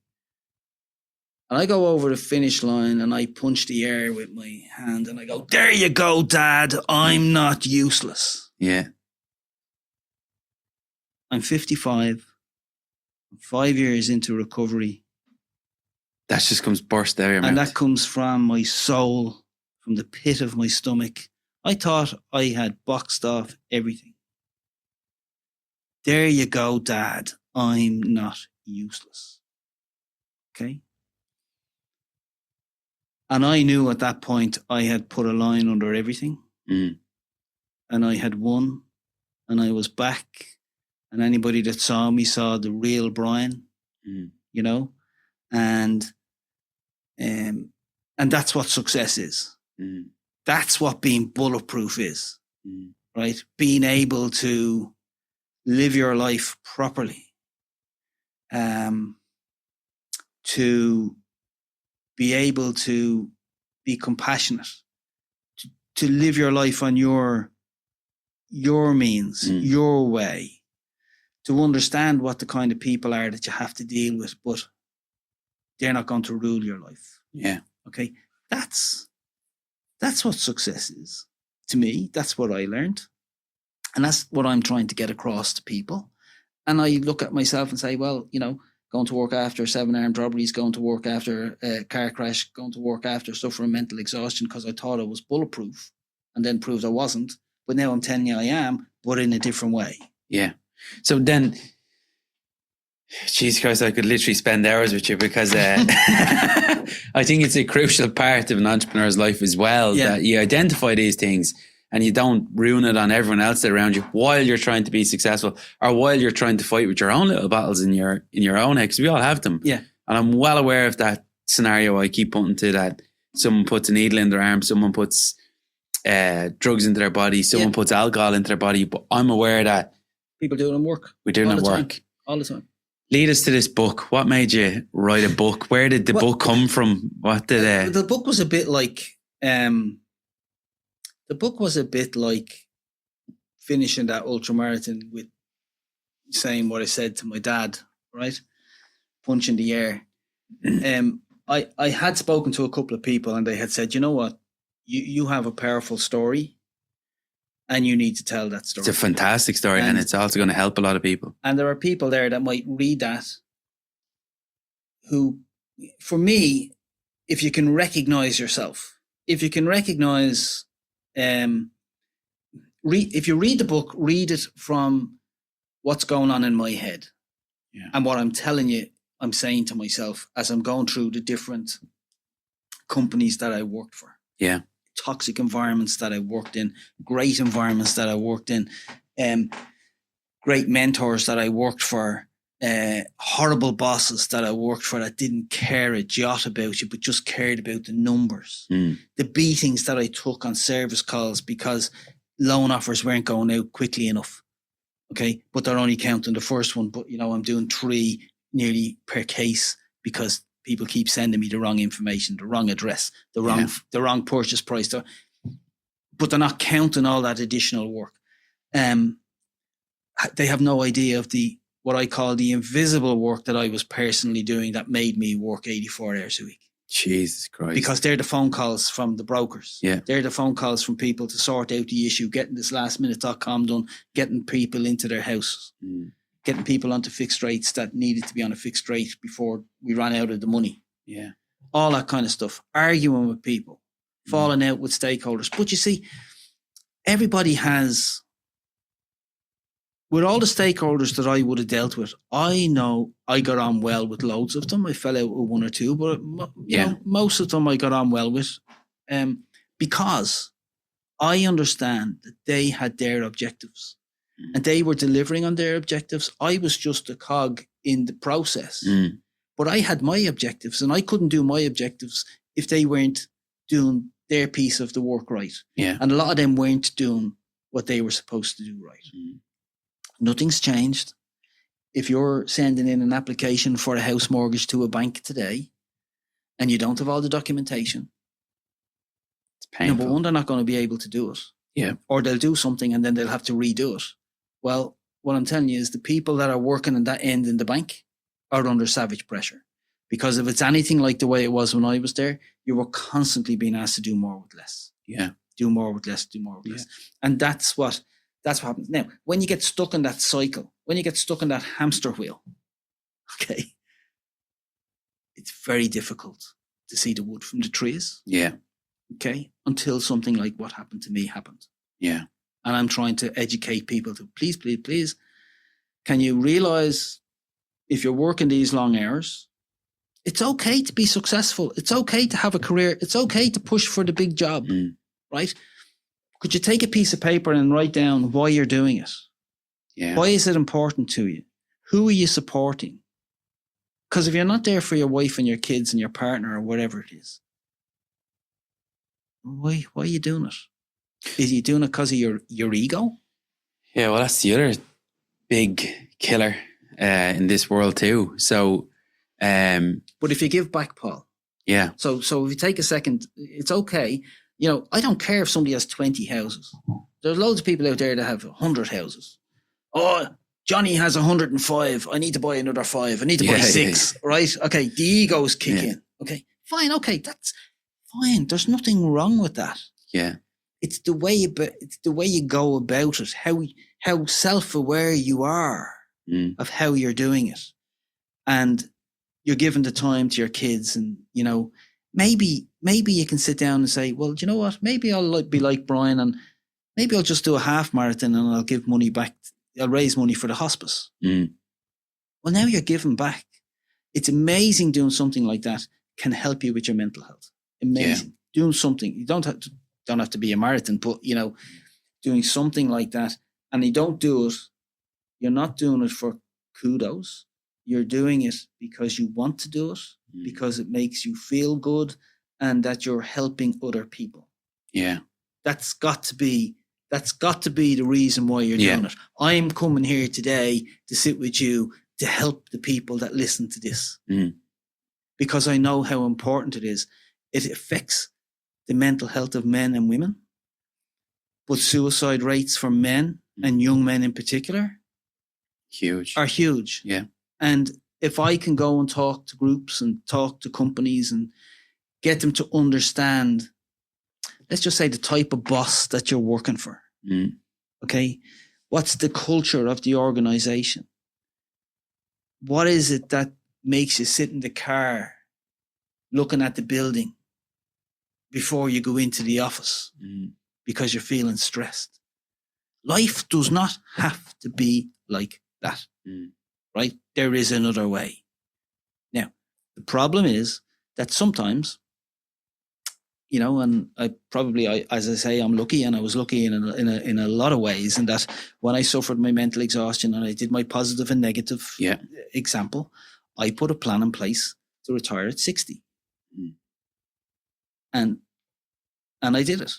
And I go over the finish line and I punch the air with my hand and I go, there you go, Dad. I'm not useless. Yeah. I'm 55. I'm 5 years into recovery. That just comes burst out of your mouth. And that comes from my soul, from the pit of my stomach. I thought I had boxed off everything. There you go, Dad. I'm not useless. Okay? And I knew at that point I had put a line under everything. And I had won. And I was back. And anybody that saw me saw the real Brian, you know? And that's what success is. That's what being bulletproof is, right? Being able to live your life properly, to be able to be compassionate, to live your life on your means, your way, to understand what the kind of people are that you have to deal with, but they're not going to rule your life. Yeah. Okay. That's what success is to me. That's what I learned. And that's what I'm trying to get across to people. And I look at myself and say, well, going to work after 7 armed robberies, going to work after a car crash, going to work after suffering mental exhaustion because I thought I was bulletproof and then proved I wasn't. But now I'm telling you I am, but in a different way. Yeah. So then, Jesus Christ, I could literally spend hours with you because I think it's a crucial part of an entrepreneur's life as well, that you identify these things and you don't ruin it on everyone else around you while you're trying to be successful or while you're trying to fight with your own little battles in your own head, because we all have them. Yeah. And I'm well aware of that scenario I keep pointing to, that someone puts a needle in their arm, someone puts drugs into their body, someone puts alcohol into their body. But I'm aware that people do it in work. We're doing it at work. All the time. Lead us to this book. What made you write a book? Where did the book come from? What did the book was a bit like finishing that ultramarathon with saying what I said to my dad, right? Punch in the air. I had spoken to a couple of people and they had said, you know what? You have a powerful story and you need to tell that story. It's a fantastic story and it's also going to help a lot of people. And there are people there that might read that who, for me, if you can recognize yourself, if you can recognize, if you read the book, read it from what's going on in my head and what I'm telling you, I'm saying to myself as I'm going through the different companies that I worked for. Yeah. Toxic environments that I worked in, great environments that I worked in, great mentors that I worked for, horrible bosses that I worked for that didn't care a jot about you, but just cared about the numbers. The beatings that I took on service calls because loan offers weren't going out quickly enough. Okay. But they're only counting the first one. But, I'm doing 3 nearly per case because people keep sending me the wrong information, the wrong address, the wrong purchase price. But they're not counting all that additional work. They have no idea of what I call the invisible work that I was personally doing that made me work 84 hours a week. Jesus Christ. Because they're the phone calls from the brokers. Yeah. They're the phone calls from people to sort out the issue, getting this lastminute.com done, getting people into their houses, getting people onto fixed rates that needed to be on a fixed rate before we ran out of the money. Yeah. All that kind of stuff. Arguing with people, falling out with stakeholders. But you see, everybody has, with all the stakeholders that I would have dealt with, I know I got on well with loads of them. I fell out with 1 or 2, but most of them I got on well with because I understand that they had their objectives and they were delivering on their objectives. I was just a cog in the process, but I had my objectives and I couldn't do my objectives if they weren't doing their piece of the work right. Yeah. And a lot of them weren't doing what they were supposed to do right. Nothing's changed. If you're sending in an application for a house mortgage to a bank today and you don't have all the documentation, it's painful. Number one, they're not going to be able to do it. Yeah. Or they'll do something and then they'll have to redo it. Well, what I'm telling you is the people that are working in that end in the bank are under savage pressure. Because if it's anything like the way it was when I was there, you were constantly being asked to do more with less. Yeah. Do more with less, do more with less. And that's what happens. Now, when you get stuck in that cycle, when you get stuck in that hamster wheel, okay, it's very difficult to see the wood from the trees. Yeah. Okay. Until something like what happened to me happened. Yeah. And I'm trying to educate people to please, can you realize if you're working these long hours, it's okay to be successful. It's okay to have a career. It's okay to push for the big job, right? Could you take a piece of paper and write down why you're doing it? Yeah. Why is it important to you? Who are you supporting? Because if you're not there for your wife and your kids and your partner or whatever it is, why are you doing it? Is you doing it because of your ego? Yeah, well, that's the other big killer in this world too. So, but if you give back, Paul. Yeah. So if you take a second, it's okay. I don't care if somebody has 20 houses. There's loads of people out there that have 100 houses. Oh, Johnny has 105. I need to buy another 5. I need to buy 6. Right? Okay. The egos kick in. Okay. Fine. Okay. That's fine. There's nothing wrong with that. Yeah. It's the way you go about it, how self-aware you are of how you're doing it. And you're giving the time to your kids, and, you know, maybe you can sit down and say, well, do you know what? Maybe I'll be like Brian, and maybe I'll just do a half marathon and I'll give money back. I'll raise money for the hospice. Well, now you're giving back. It's amazing doing something like that can help you with your mental health. Amazing. Yeah. Doing something. You don't have to be a marathon, but, you know, doing something like that, and you don't do it. You're not doing it for kudos. You're doing it because you want to do it, because it makes you feel good, and that you're helping other people. Yeah. That's got to be the reason why you're doing it. I'm coming here today to sit with you to help the people that listen to this, because I know how important it is. It affects the mental health of men and women, but suicide rates for men and young men in particular are huge. Yeah. And if I can go and talk to groups and talk to companies and get them to understand, let's just say, the type of boss that you're working for. Okay. What's the culture of the organization? What is it that makes you sit in the car looking at the building before you go into the office because you're feeling stressed? Life does not have to be like that. Right? There is another way. Now, the problem is that sometimes, you know, and as I say, I'm lucky, and I was lucky in a lot of ways, in that when I suffered my mental exhaustion and I did my positive and negative example, I put a plan in place to retire at 60. And I did it.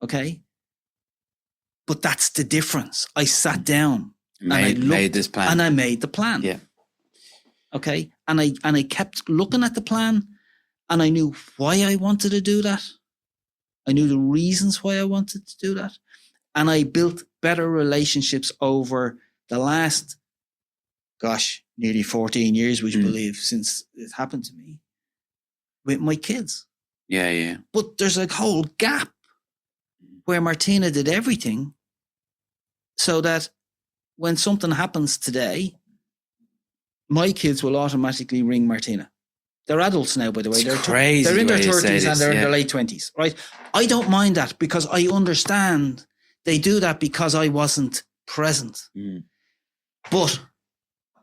Okay? But that's the difference. I sat down. Made this plan. And I made the plan. Yeah. Okay. And I kept looking at the plan, and I knew why I wanted to do that. I knew the reasons why I wanted to do that. And I built better relationships over the last, nearly 14 years, would you believe, since it happened to me, with my kids. Yeah, yeah. But there's a whole gap where Martina did everything so that when something happens today, my kids will automatically ring Martina. They're adults now, by the way. They're crazy. They're in their 30s and they're in their late 20s, right? I don't mind that, because I understand they do that because I wasn't present. But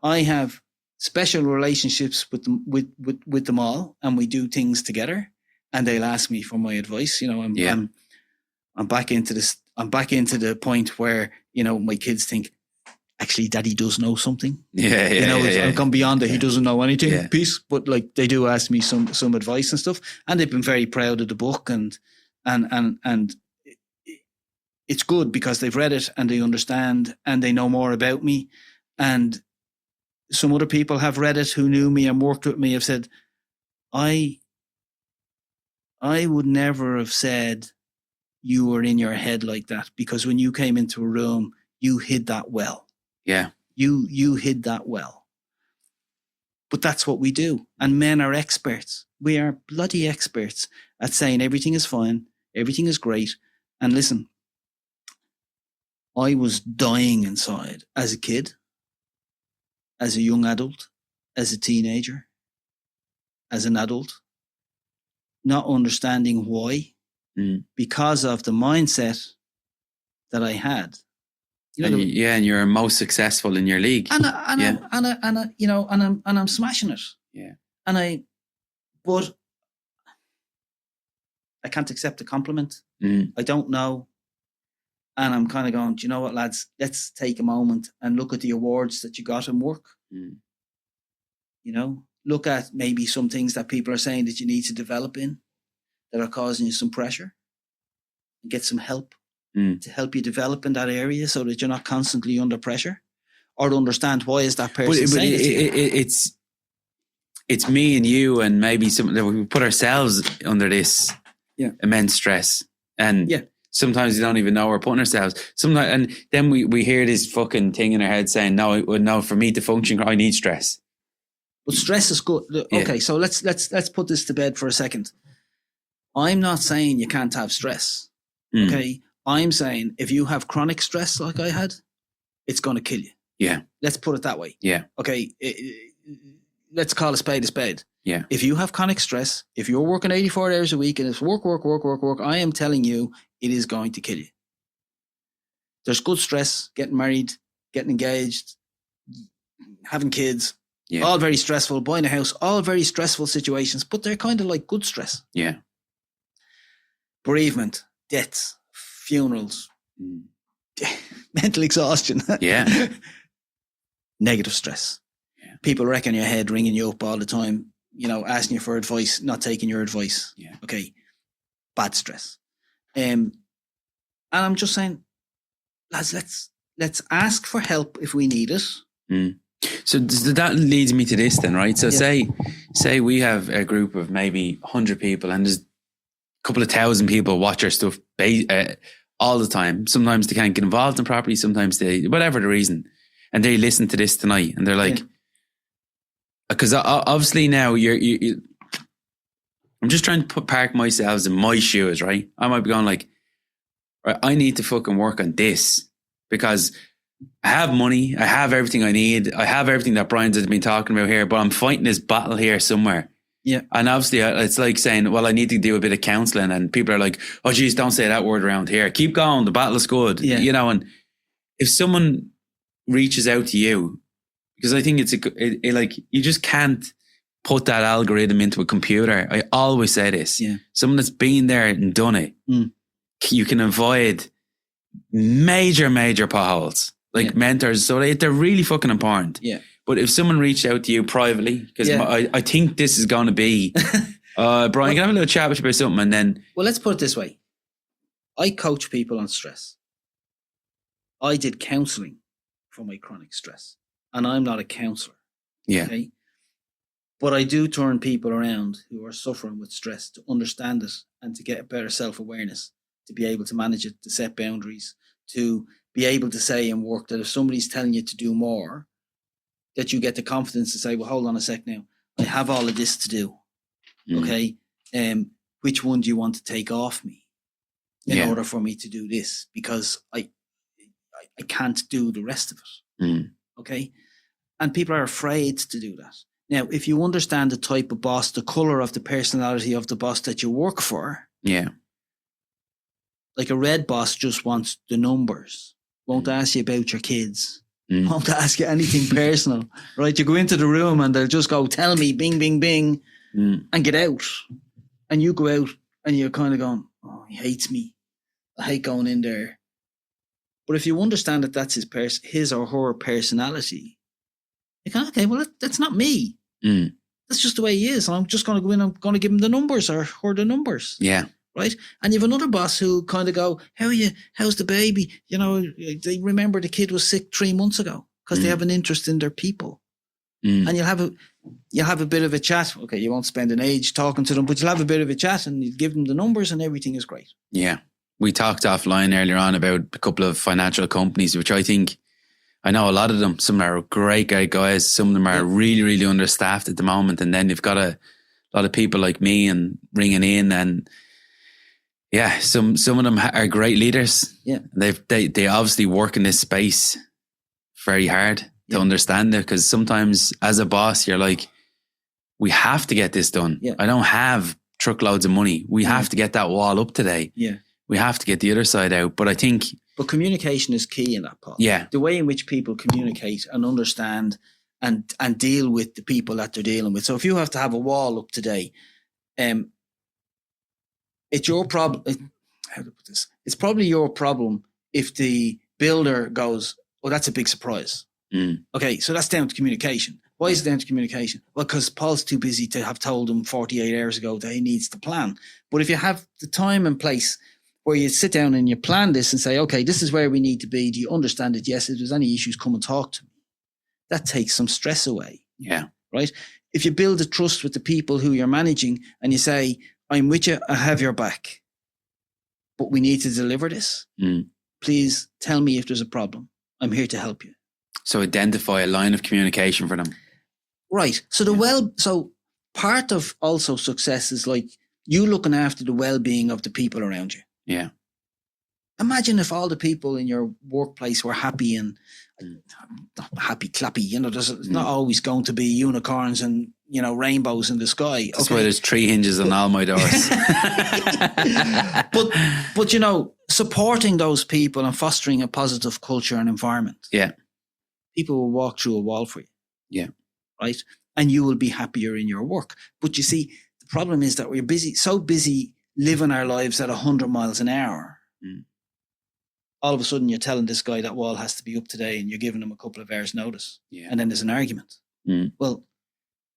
I have special relationships with them, with them all, and we do things together, and they'll ask me for my advice. You know, I'm back into this. I'm back into the point where, you know, my kids think, actually, Daddy does know something. I've gone beyond that. He doesn't know anything. Peace. But like, they do ask me some advice and stuff, and they've been very proud of the book, and it's good because they've read it and they understand and they know more about me. And some other people have read it who knew me and worked with me, have said, I would never have said you were in your head like that, because when you came into a room, you hid that well. Yeah. You hid that well. But that's what we do. And men are experts. We are bloody experts at saying everything is fine, everything is great. And listen, I was dying inside as a kid, as a young adult, as a teenager, as an adult, not understanding why, because of the mindset that I had. You know, and you're most successful in your league. I'm smashing it. Yeah. But I can't accept a compliment. I don't know. And I'm kind of going, do you know what, lads? Let's take a moment and look at the awards that you got in work. You know, look at maybe some things that people are saying that you need to develop in that are causing you some pressure, and get some help to help you develop in that area so that you're not constantly under pressure, or to understand why is that person saying it's me and you, and maybe we put ourselves under this immense stress. And sometimes we don't even know we're putting ourselves. Sometimes, and then we hear this fucking thing in our head saying, no, for me to function, I need stress. But stress is good. Okay, so let's put this to bed for a second. I'm not saying you can't have stress. Okay, I'm saying if you have chronic stress like I had, it's going to kill you. Yeah. Let's put it that way. Yeah. Okay, let's call a spade a spade. Yeah. If you have chronic stress, if you're working 84 hours a week and it's work, I am telling you, it is going to kill you. There's good stress, getting married, getting engaged, having kids, all very stressful, buying a house, all very stressful situations, but they're kind of like good stress. Yeah. Bereavement, deaths, funerals, mental exhaustion. Yeah. Negative stress. Yeah. People wrecking your head, ringing you up all the time, asking you for advice, not taking your advice. Yeah. Okay. Bad stress. And I'm just saying, lads, let's ask for help if we need it. So that leads me to this then, right? So say we have a group of maybe 100 people and there's a couple of thousand people watch our stuff all the time. Sometimes they can't get involved in property, sometimes they, whatever the reason, and they listen to this tonight and they're like, because obviously now I'm just trying to park myself in my shoes, right? I might be going like, right, I need to fucking work on this because I have money, I have everything I need, I have everything that Brian's has been talking about here, but I'm fighting this battle here somewhere. Yeah. And obviously it's like saying, well, I need to do a bit of counselling, and people are like, oh geez, don't say that word around here. Keep going, the battle is good. Yeah. And if someone reaches out to you, because I think it's like, you just can't put that algorithm into a computer. I always say this. Yeah. Someone that's been there and done it, you can avoid major potholes. Like mentors, so they're really fucking important. Yeah. But if someone reached out to you privately, because I think this is going to be, Brian, can I have a little chat with you about something, and then... Well, let's put it this way. I coach people on stress. I did counselling for my chronic stress, and I'm not a counsellor. Yeah. Okay? But I do turn people around who are suffering with stress to understand it and to get a better self-awareness, to be able to manage it, to set boundaries, to be able to say in work that if somebody's telling you to do more, that you get the confidence to say, well, hold on a sec now. I have all of this to do. Okay. Which one do you want to take off me in order for me to do this? Because I can't do the rest of it. Okay. And people are afraid to do that. Now, if you understand the type of boss, the color of the personality of the boss that you work for. Yeah. Like a red boss just wants the numbers. Won't ask you about your kids. Won't ask you anything personal, right? You go into the room and they'll just go, tell me, bing, bing, bing, and get out. And you go out and you're kind of going, oh, he hates me. I hate going in there. But if you understand that that's his or her personality, you go, okay, well, that's not me. That's just the way he is. And I'm just going to go in and I'm going to give him the numbers or her the numbers. Yeah. Right. And you have another boss who kind of go, how are you? How's the baby? They remember the kid was sick 3 months ago because they have an interest in their people. And you'll have a bit of a chat. Okay, you won't spend an age talking to them, but you'll have a bit of a chat and you give them the numbers and everything is great. Yeah. We talked offline earlier on about a couple of financial companies, which I think, I know a lot of them. Some are great guys. Some of them are really, really understaffed at the moment. And then you've got a lot of people like me and ringing in, and yeah, some of them are great leaders. Yeah, they obviously work in this space very hard to understand it, because sometimes as a boss, you're like, we have to get this done. Yeah. I don't have truckloads of money. We have to get that wall up today. Yeah, we have to get the other side out. But I think, but communication is key in that part. Yeah, the way in which people communicate and understand and deal with the people that they're dealing with. So if you have to have a wall up today, it's your problem. How to put this? It's probably your problem if the builder goes, "Oh, that's a big surprise." Okay, so that's down to communication. Why is it down to communication? Well, because Paul's too busy to have told him 48 hours ago that he needs the plan. But if you have the time and place where you sit down and you plan this and say, "Okay, this is where we need to be. Do you understand it? Yes. If there's any issues, come and talk to me." That takes some stress away. Yeah. Right. If you build a trust with the people who you're managing and you say, "I'm with you, I have your back, but we need to deliver this. Mm. Please tell me if there's a problem. I'm here to help you. So identify a line of communication for them. Right. So so part of also success is like you looking after the well-being of the people around you. Yeah. Imagine if all the people in your workplace were happy and happy clappy. You know, it's not always going to be unicorns and, you know, rainbows in the sky. That's why there's 3 hinges on all my doors. but you know, supporting those people and fostering a positive culture and environment. Yeah. People will walk through a wall for you. Yeah. Right. And you will be happier in your work. But you see, the problem is that we're so busy living our lives at 100 miles an hour. Mm. All of a sudden you're telling this guy that wall has to be up today and you're giving him a couple of hours notice. Yeah. And then there's an argument. Mm. Well,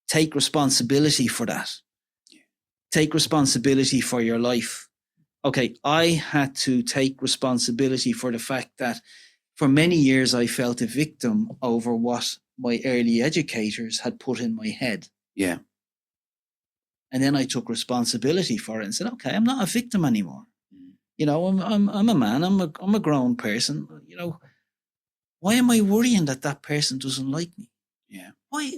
take responsibility for that. Yeah. Take responsibility for your life. Okay, I had to take responsibility for the fact that for many years I felt a victim over what my early educators had put in my head. Yeah. And then I took responsibility for it and said, okay, I'm not a victim anymore. You know, I'm a man. I'm a grown person. You know, why am I worrying that person doesn't like me? Yeah. Why?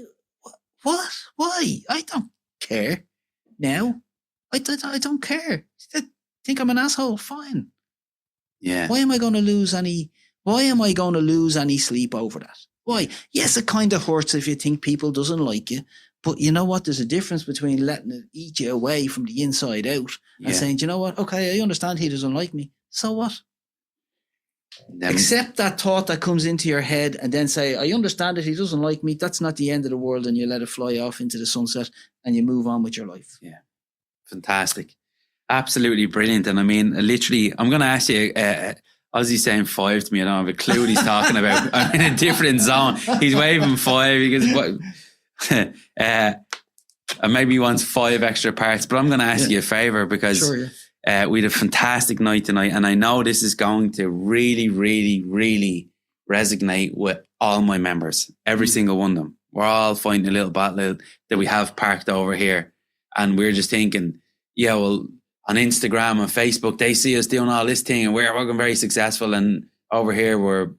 What? Why? I don't care now. I don't care. I think I'm an asshole. Fine. Yeah. Why am I going to lose any? Why am I going to lose any sleep over that? Why? Yes, it kind of hurts if you think people doesn't like you. But you know what? There's a difference between letting it eat you away from the inside out and saying, you know what? Okay, I understand he doesn't like me. So what? Accept that thought that comes into your head and then say, I understand that he doesn't like me. That's not the end of the world. And you let it fly off into the sunset and you move on with your life. Yeah. Fantastic. Absolutely brilliant. And I mean, literally, I'm going to ask you, Ozzy's saying 5 to me. I don't have a clue what he's talking about. I'm in a different zone. He's waving 5 because what? Maybe he wants 5 extra parts, but I'm going to ask you a favor because we had a fantastic night tonight, and I know this is going to really, really, really resonate with all my members, every single one of them. We're all fighting a little battle that we have parked over here, and we're just thinking, yeah, well, on Instagram and Facebook, they see us doing all this thing, and we're working very successful, and over here we're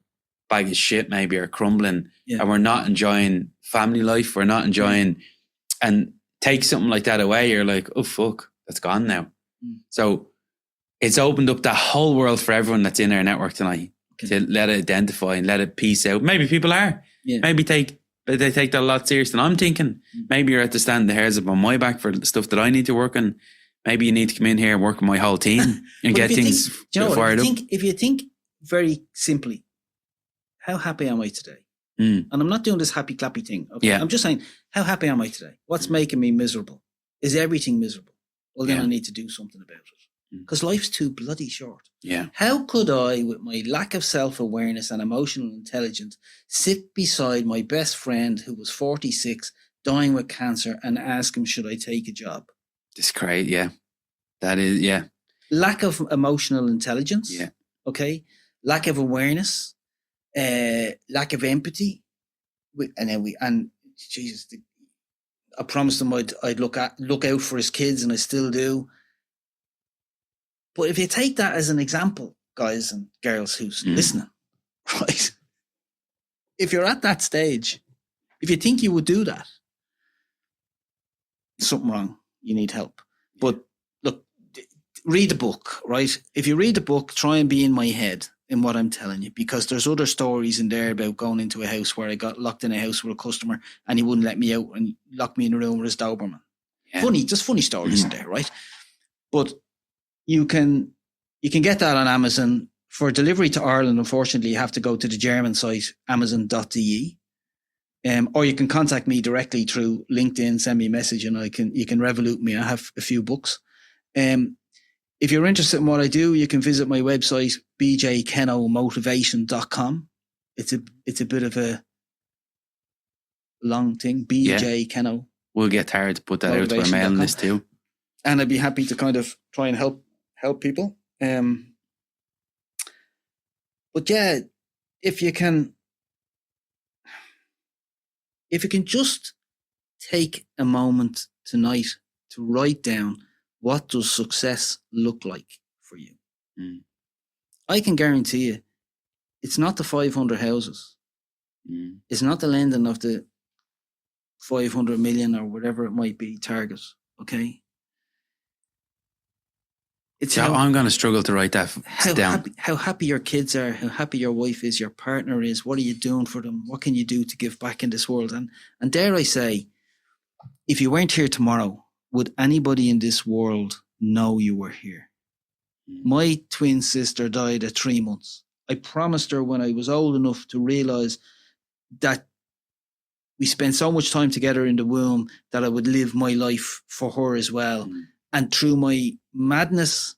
bag of shit maybe or crumbling, and we're not enjoying family life. We're not enjoying, and take something like that away, you're like, oh fuck, that's gone now. So it's opened up that whole world for everyone that's in our network tonight to let it identify and let it piece out. Maybe people are. Maybe they take that a lot serious than I'm thinking. Maybe you're at the stand the hairs up on my back for the stuff that I need to work on. Maybe you need to come in here and work with my whole team and get things fired up. If you think very simply, how happy am I today? And I'm not doing this happy clappy thing. Okay? I'm just saying, how happy am I today? What's making me miserable? Is everything miserable? Well, then I need to do something about it. Because life's too bloody short. How could I, with my lack of self-awareness and emotional intelligence, sit beside my best friend who was 46, dying with cancer, and ask him, should I take a job? It's great, That is, Lack of emotional intelligence. Okay. Lack of awareness. Lack of empathy, and Jesus, I promised him I'd look out for his kids, and I still do. But if you take that as an example, guys and girls who's listening, right? If you're at that stage, if you think you would do that, something wrong. You need help. But look, read the book, right? If you read the book, try and be in my head in what I'm telling you, because there's other stories in there about going into a house where I got locked in a house with a customer and he wouldn't let me out and locked me in a room with his Doberman. Funny stories in there, right? But you can get that on Amazon. For delivery to Ireland, unfortunately, you have to go to the German site, amazon.de. Or you can contact me directly through LinkedIn, send me a message, and you can Revolut me. I have a few books. If you're interested in what I do, you can visit my website, bjkenomotivation.com. It's a bit of a long thing, bjkeno. We'll get Tara to put that out to our mailing list too. And I'd be happy to kind of try and help people. But yeah, if you can just take a moment tonight to write down, what does success look like for you? Mm. I can guarantee you, it's not the 500 houses. Mm. It's not the lending of the 500 million or whatever it might be target. Okay. It's So I'm going to struggle to write that down. How happy your kids are, how happy your wife is, your partner is. What are you doing for them? What can you do to give back in this world? And dare I say, if you weren't here tomorrow, would anybody in this world know you were here? My twin sister died at 3 months. I promised her when I was old enough to realize that we spent so much time together in the womb that I would live my life for her as well. Mm. And through my madness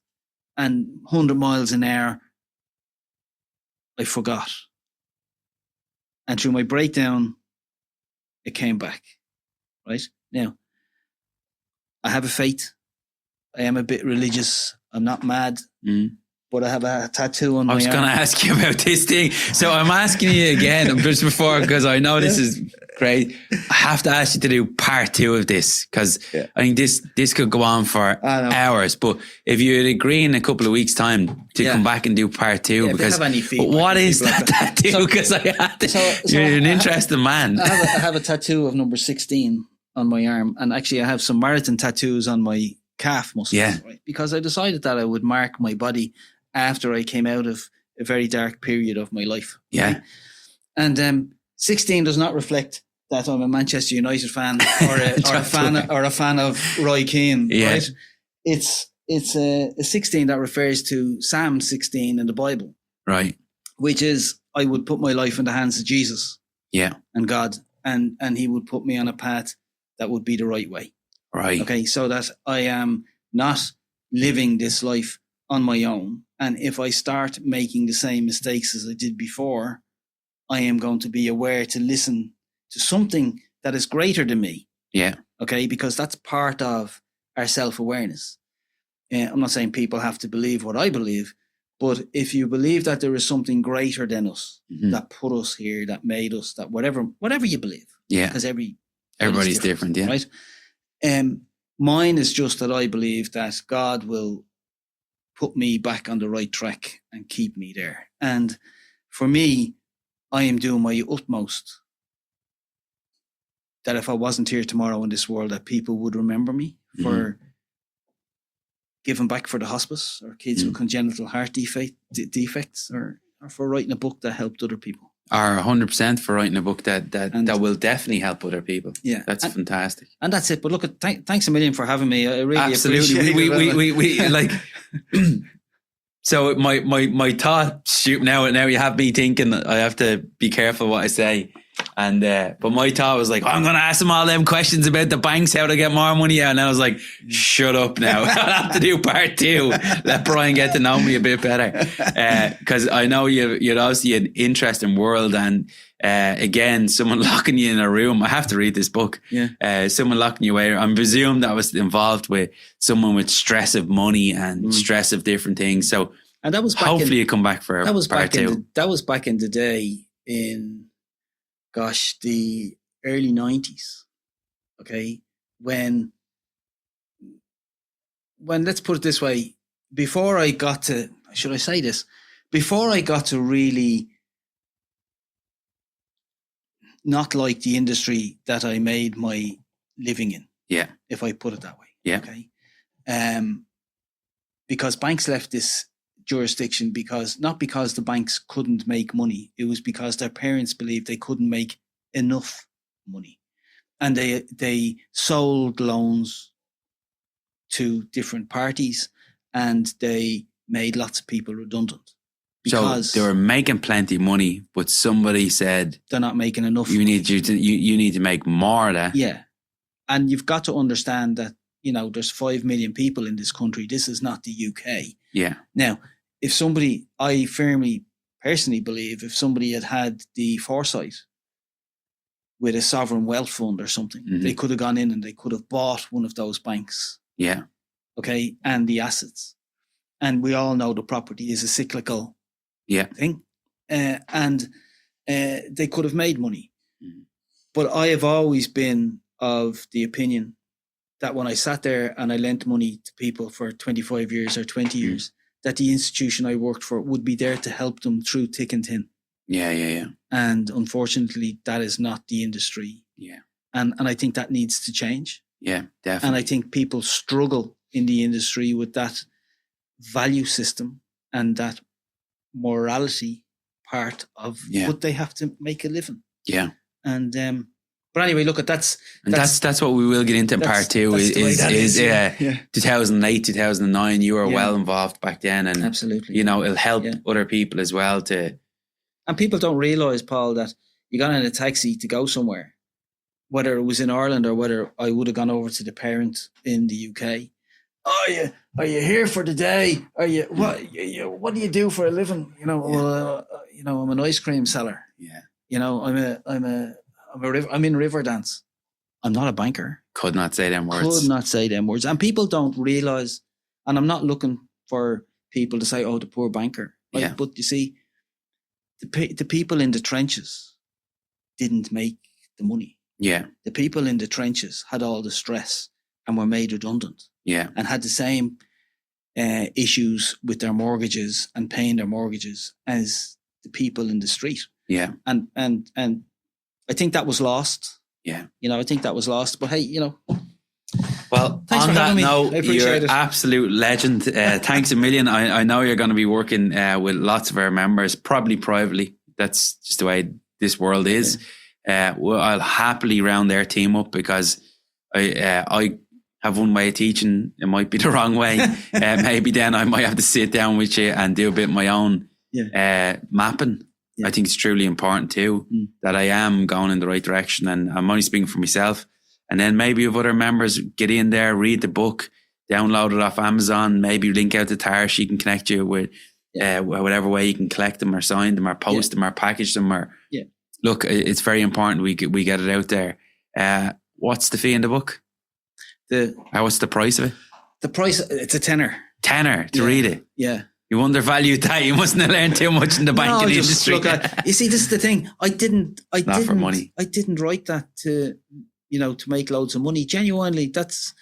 and 100 miles an hour, I forgot. And through my breakdown, it came back. Right? Now, I have a faith. I am a bit religious. I'm not mad. Mm. But I have a tattoo on my arm. I was going to ask you about this thing. So I'm asking you again, just before, because I know this is great. I have to ask you to do part 2 of this, because I think this could go on for hours. But if you'd agree in a couple of weeks' time to come back and do part 2, because what is that tattoo? Because I had to, you're an interesting man. I have a tattoo of number 16 on my arm. And actually I have some marathon tattoos on my calf muscles, right? Because I decided that I would mark my body after I came out of a very dark period of my life. Yeah. Right? And 16 does not reflect that I'm a Manchester United fan or a fan of Roy Keane. Yeah. Right? It's a 16 that refers to Psalm 16 in the Bible. Right. Which is, I would put my life in the hands of Jesus. Yeah. And God. And he would put me on a path that would be the right way. Right. Okay. So that I am not living this life on my own. And if I start making the same mistakes as I did before, I am going to be aware to listen to something that is greater than me. Yeah. Okay. Because that's part of our self-awareness. I'm not saying people have to believe what I believe, but if you believe that there is something greater than us, that put us here, that made us, that whatever you believe. Yeah. Because everybody's different. Yeah. Right. Mine is just that I believe that God will put me back on the right track and keep me there. And for me, I am doing my utmost that if I wasn't here tomorrow in this world, that people would remember me for giving back for the hospice or kids with congenital heart defects or for writing a book that helped other people. Or 100% for writing a book that will definitely help other people. Yeah. That's fantastic. And that's it. But look, thanks a million for having me. I really absolutely appreciate it. We like... So my thought shoot now you have me thinking I have to be careful what I say. And but my thought was like, I'm going to ask them all them questions about the banks, how to get more money out. And I was like, shut up now. I'll have to do part 2. Let Brian get to know me a bit better. Because I know you're obviously an interesting world. And again, someone locking you in a room. I have to read this book. Yeah. Someone locking you away. I'm presuming that was involved with someone with stress of money and stress of different things. So and that was hopefully you come back for part 2. That was back in the day in... the early 90s, okay, when let's put it this way, before I got to really not like the industry that I made my living in. Yeah. If I put it that way. Yeah. Okay. Because banks left this jurisdiction not because the banks couldn't make money. It was because their parents believed they couldn't make enough money. And they sold loans to different parties and they made lots of people redundant. Because so they were making plenty of money, but somebody said they're not making enough. You need to make more of that. Yeah. And you've got to understand that, there's 5 million people in this country. This is not the UK. Yeah. Now, I firmly, personally believe if somebody had the foresight with a sovereign wealth fund or something, they could have gone in and they could have bought one of those banks. Yeah. Okay. And the assets. And we all know the property is a cyclical thing. And they could have made money. But I have always been of the opinion that when I sat there and I lent money to people for 25 years or 20 years, that the institution I worked for would be there to help them through thick and thin. Yeah. And unfortunately, that is not the industry. Yeah. And I think that needs to change. Yeah, definitely. And I think people struggle in the industry with that value system and that morality part of what they have to make a living. Yeah. And but anyway, look, that's what we will get into in part two. Is 2008, 2009. You were well involved back then, and absolutely, it'll help other people as well to. And people don't realise, Paul, that you got in a taxi to go somewhere, whether it was in Ireland or whether I would have gone over to the parent in the UK. Are you here for the day? Are you what do you do for a living? Well, I'm an ice cream seller. Yeah. I'm in Riverdance. I'm not a banker. Could not say them words. And people don't realise, and I'm not looking for people to say, oh, the poor banker. Right? But you see, the people in the trenches didn't make the money. Yeah. The people in the trenches had all the stress and were made redundant. Yeah. And had the same issues with their mortgages and paying their mortgages as the people in the street. Yeah. And I think that was lost. Yeah. I think that was lost. But hey, Well, thanks on that note, you're it. Absolute legend. Thanks a million. I know you're going to be working with lots of our members, probably privately. That's just the way this world is. Well, I'll happily round their team up because I have one way of teaching. It might be the wrong way. Maybe then I might have to sit down with you and do a bit of my own mapping. Yeah. I think it's truly important too that I am going in the right direction, and I'm only speaking for myself. And then maybe if other members get in there, read the book, download it off Amazon, maybe link out to Tara. She can connect you with whatever way you can collect them or sign them or post them or package them. Or look, it's very important we get it out there. What's the fee in the book? What's the price of it? The price, it's a tenner. Tenner to read it. Yeah. You undervalued that. You mustn't have learned too much in the banking industry. You see, this is the thing. I didn't for money. I didn't write that to make loads of money. Genuinely, that's,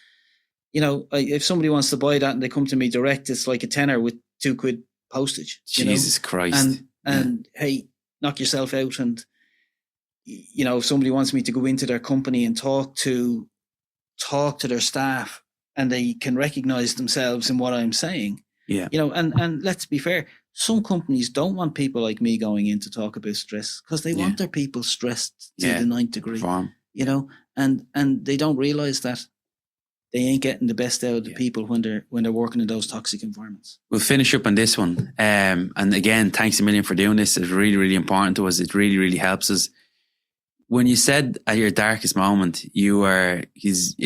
if somebody wants to buy that and they come to me direct, it's like a tenner with £2 postage. Jesus Christ. And hey, knock yourself out. And, if somebody wants me to go into their company and talk to their staff and they can recognize themselves in what I'm saying. Yeah. And let's be fair, some companies don't want people like me going in to talk about stress because they want their people stressed to the 9th degree. Farm. And they don't realize that they ain't getting the best out of the people when they're working in those toxic environments. We'll finish up on this one. And again, thanks a million for doing this. It's really, really important to us. It really, really helps us. When you said at your darkest moment, you're just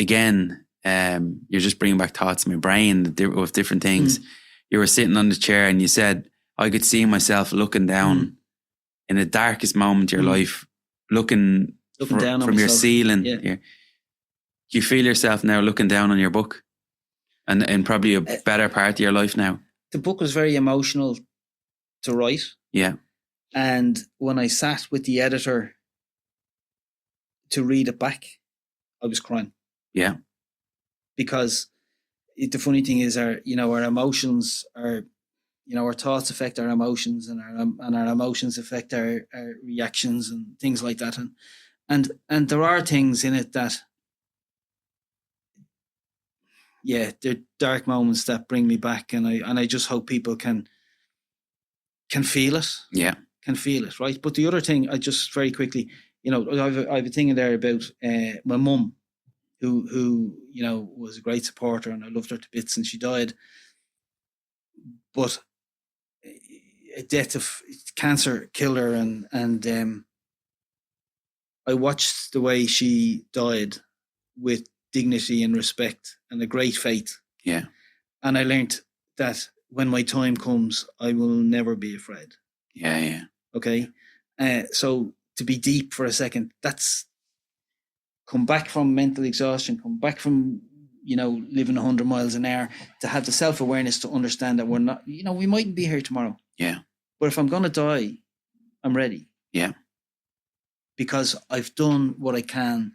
bringing back thoughts in my brain of different things. You were sitting on the chair and you said, I could see myself looking down in the darkest moment of your life, looking down from your ceiling. Yeah. Do you feel yourself now looking down on your book and probably a better part of your life now? The book was very emotional to write. Yeah. And when I sat with the editor to read it back, I was crying. Yeah. Because the funny thing is our emotions are, our thoughts affect our emotions and our emotions affect our reactions and things like that. And there are things in it that, they're dark moments that bring me back. And I just hope people can feel it. Yeah. Can feel it. Right. But the other thing, I just very quickly, I've a thing in there about my mum, who was a great supporter, and I loved her to bits, and she died. But a death of cancer killed her, and I watched the way she died with dignity and respect and a great faith. Yeah. And I learned that when my time comes, I will never be afraid. Yeah, yeah. Okay. So to be deep for a second, that's come back from mental exhaustion, come back from, living 100 miles an hour, to have the self-awareness to understand that we're not, we mightn't be here tomorrow. Yeah. But if I'm going to die, I'm ready. Yeah. Because I've done what I can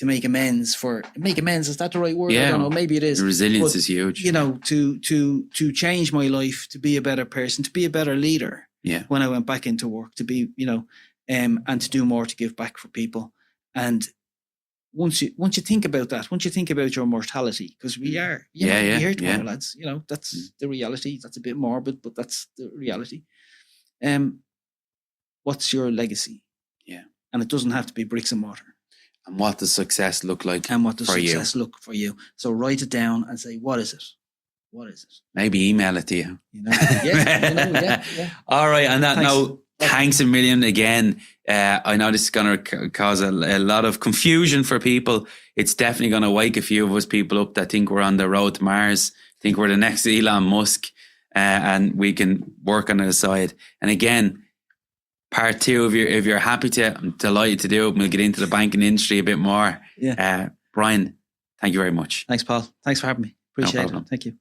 make amends is that the right word? Yeah. I don't know, maybe it is. The resilience But, is huge. You know, to change my life, to be a better person, to be a better leader. Yeah. When I went back into work, to be, you know, and to do more to give back for people. And once you think about that, once you think about your mortality, because we are, you know, we're here tomorrow, lads. You know, that's the reality. That's a bit morbid, but that's the reality. What's your legacy? Yeah. And it doesn't have to be bricks and mortar. And what does success look like and what does for success you? look for you? So write it down and say, what is it? What is it? Maybe email it to you. You know, yeah. All right. On that Thanks. note, thanks a million again. I know this is going to cause a lot of confusion for people. It's definitely going to wake a few of us people up that think we're on the road to Mars, think we're the next Elon Musk, and we can work on it aside. And again, part 2, if you're happy to, I'm delighted to do it. We'll get into the banking industry a bit more. Yeah. Brian, thank you very much. Thanks, Paul. Thanks for having me. Appreciate problem. it. Thank you.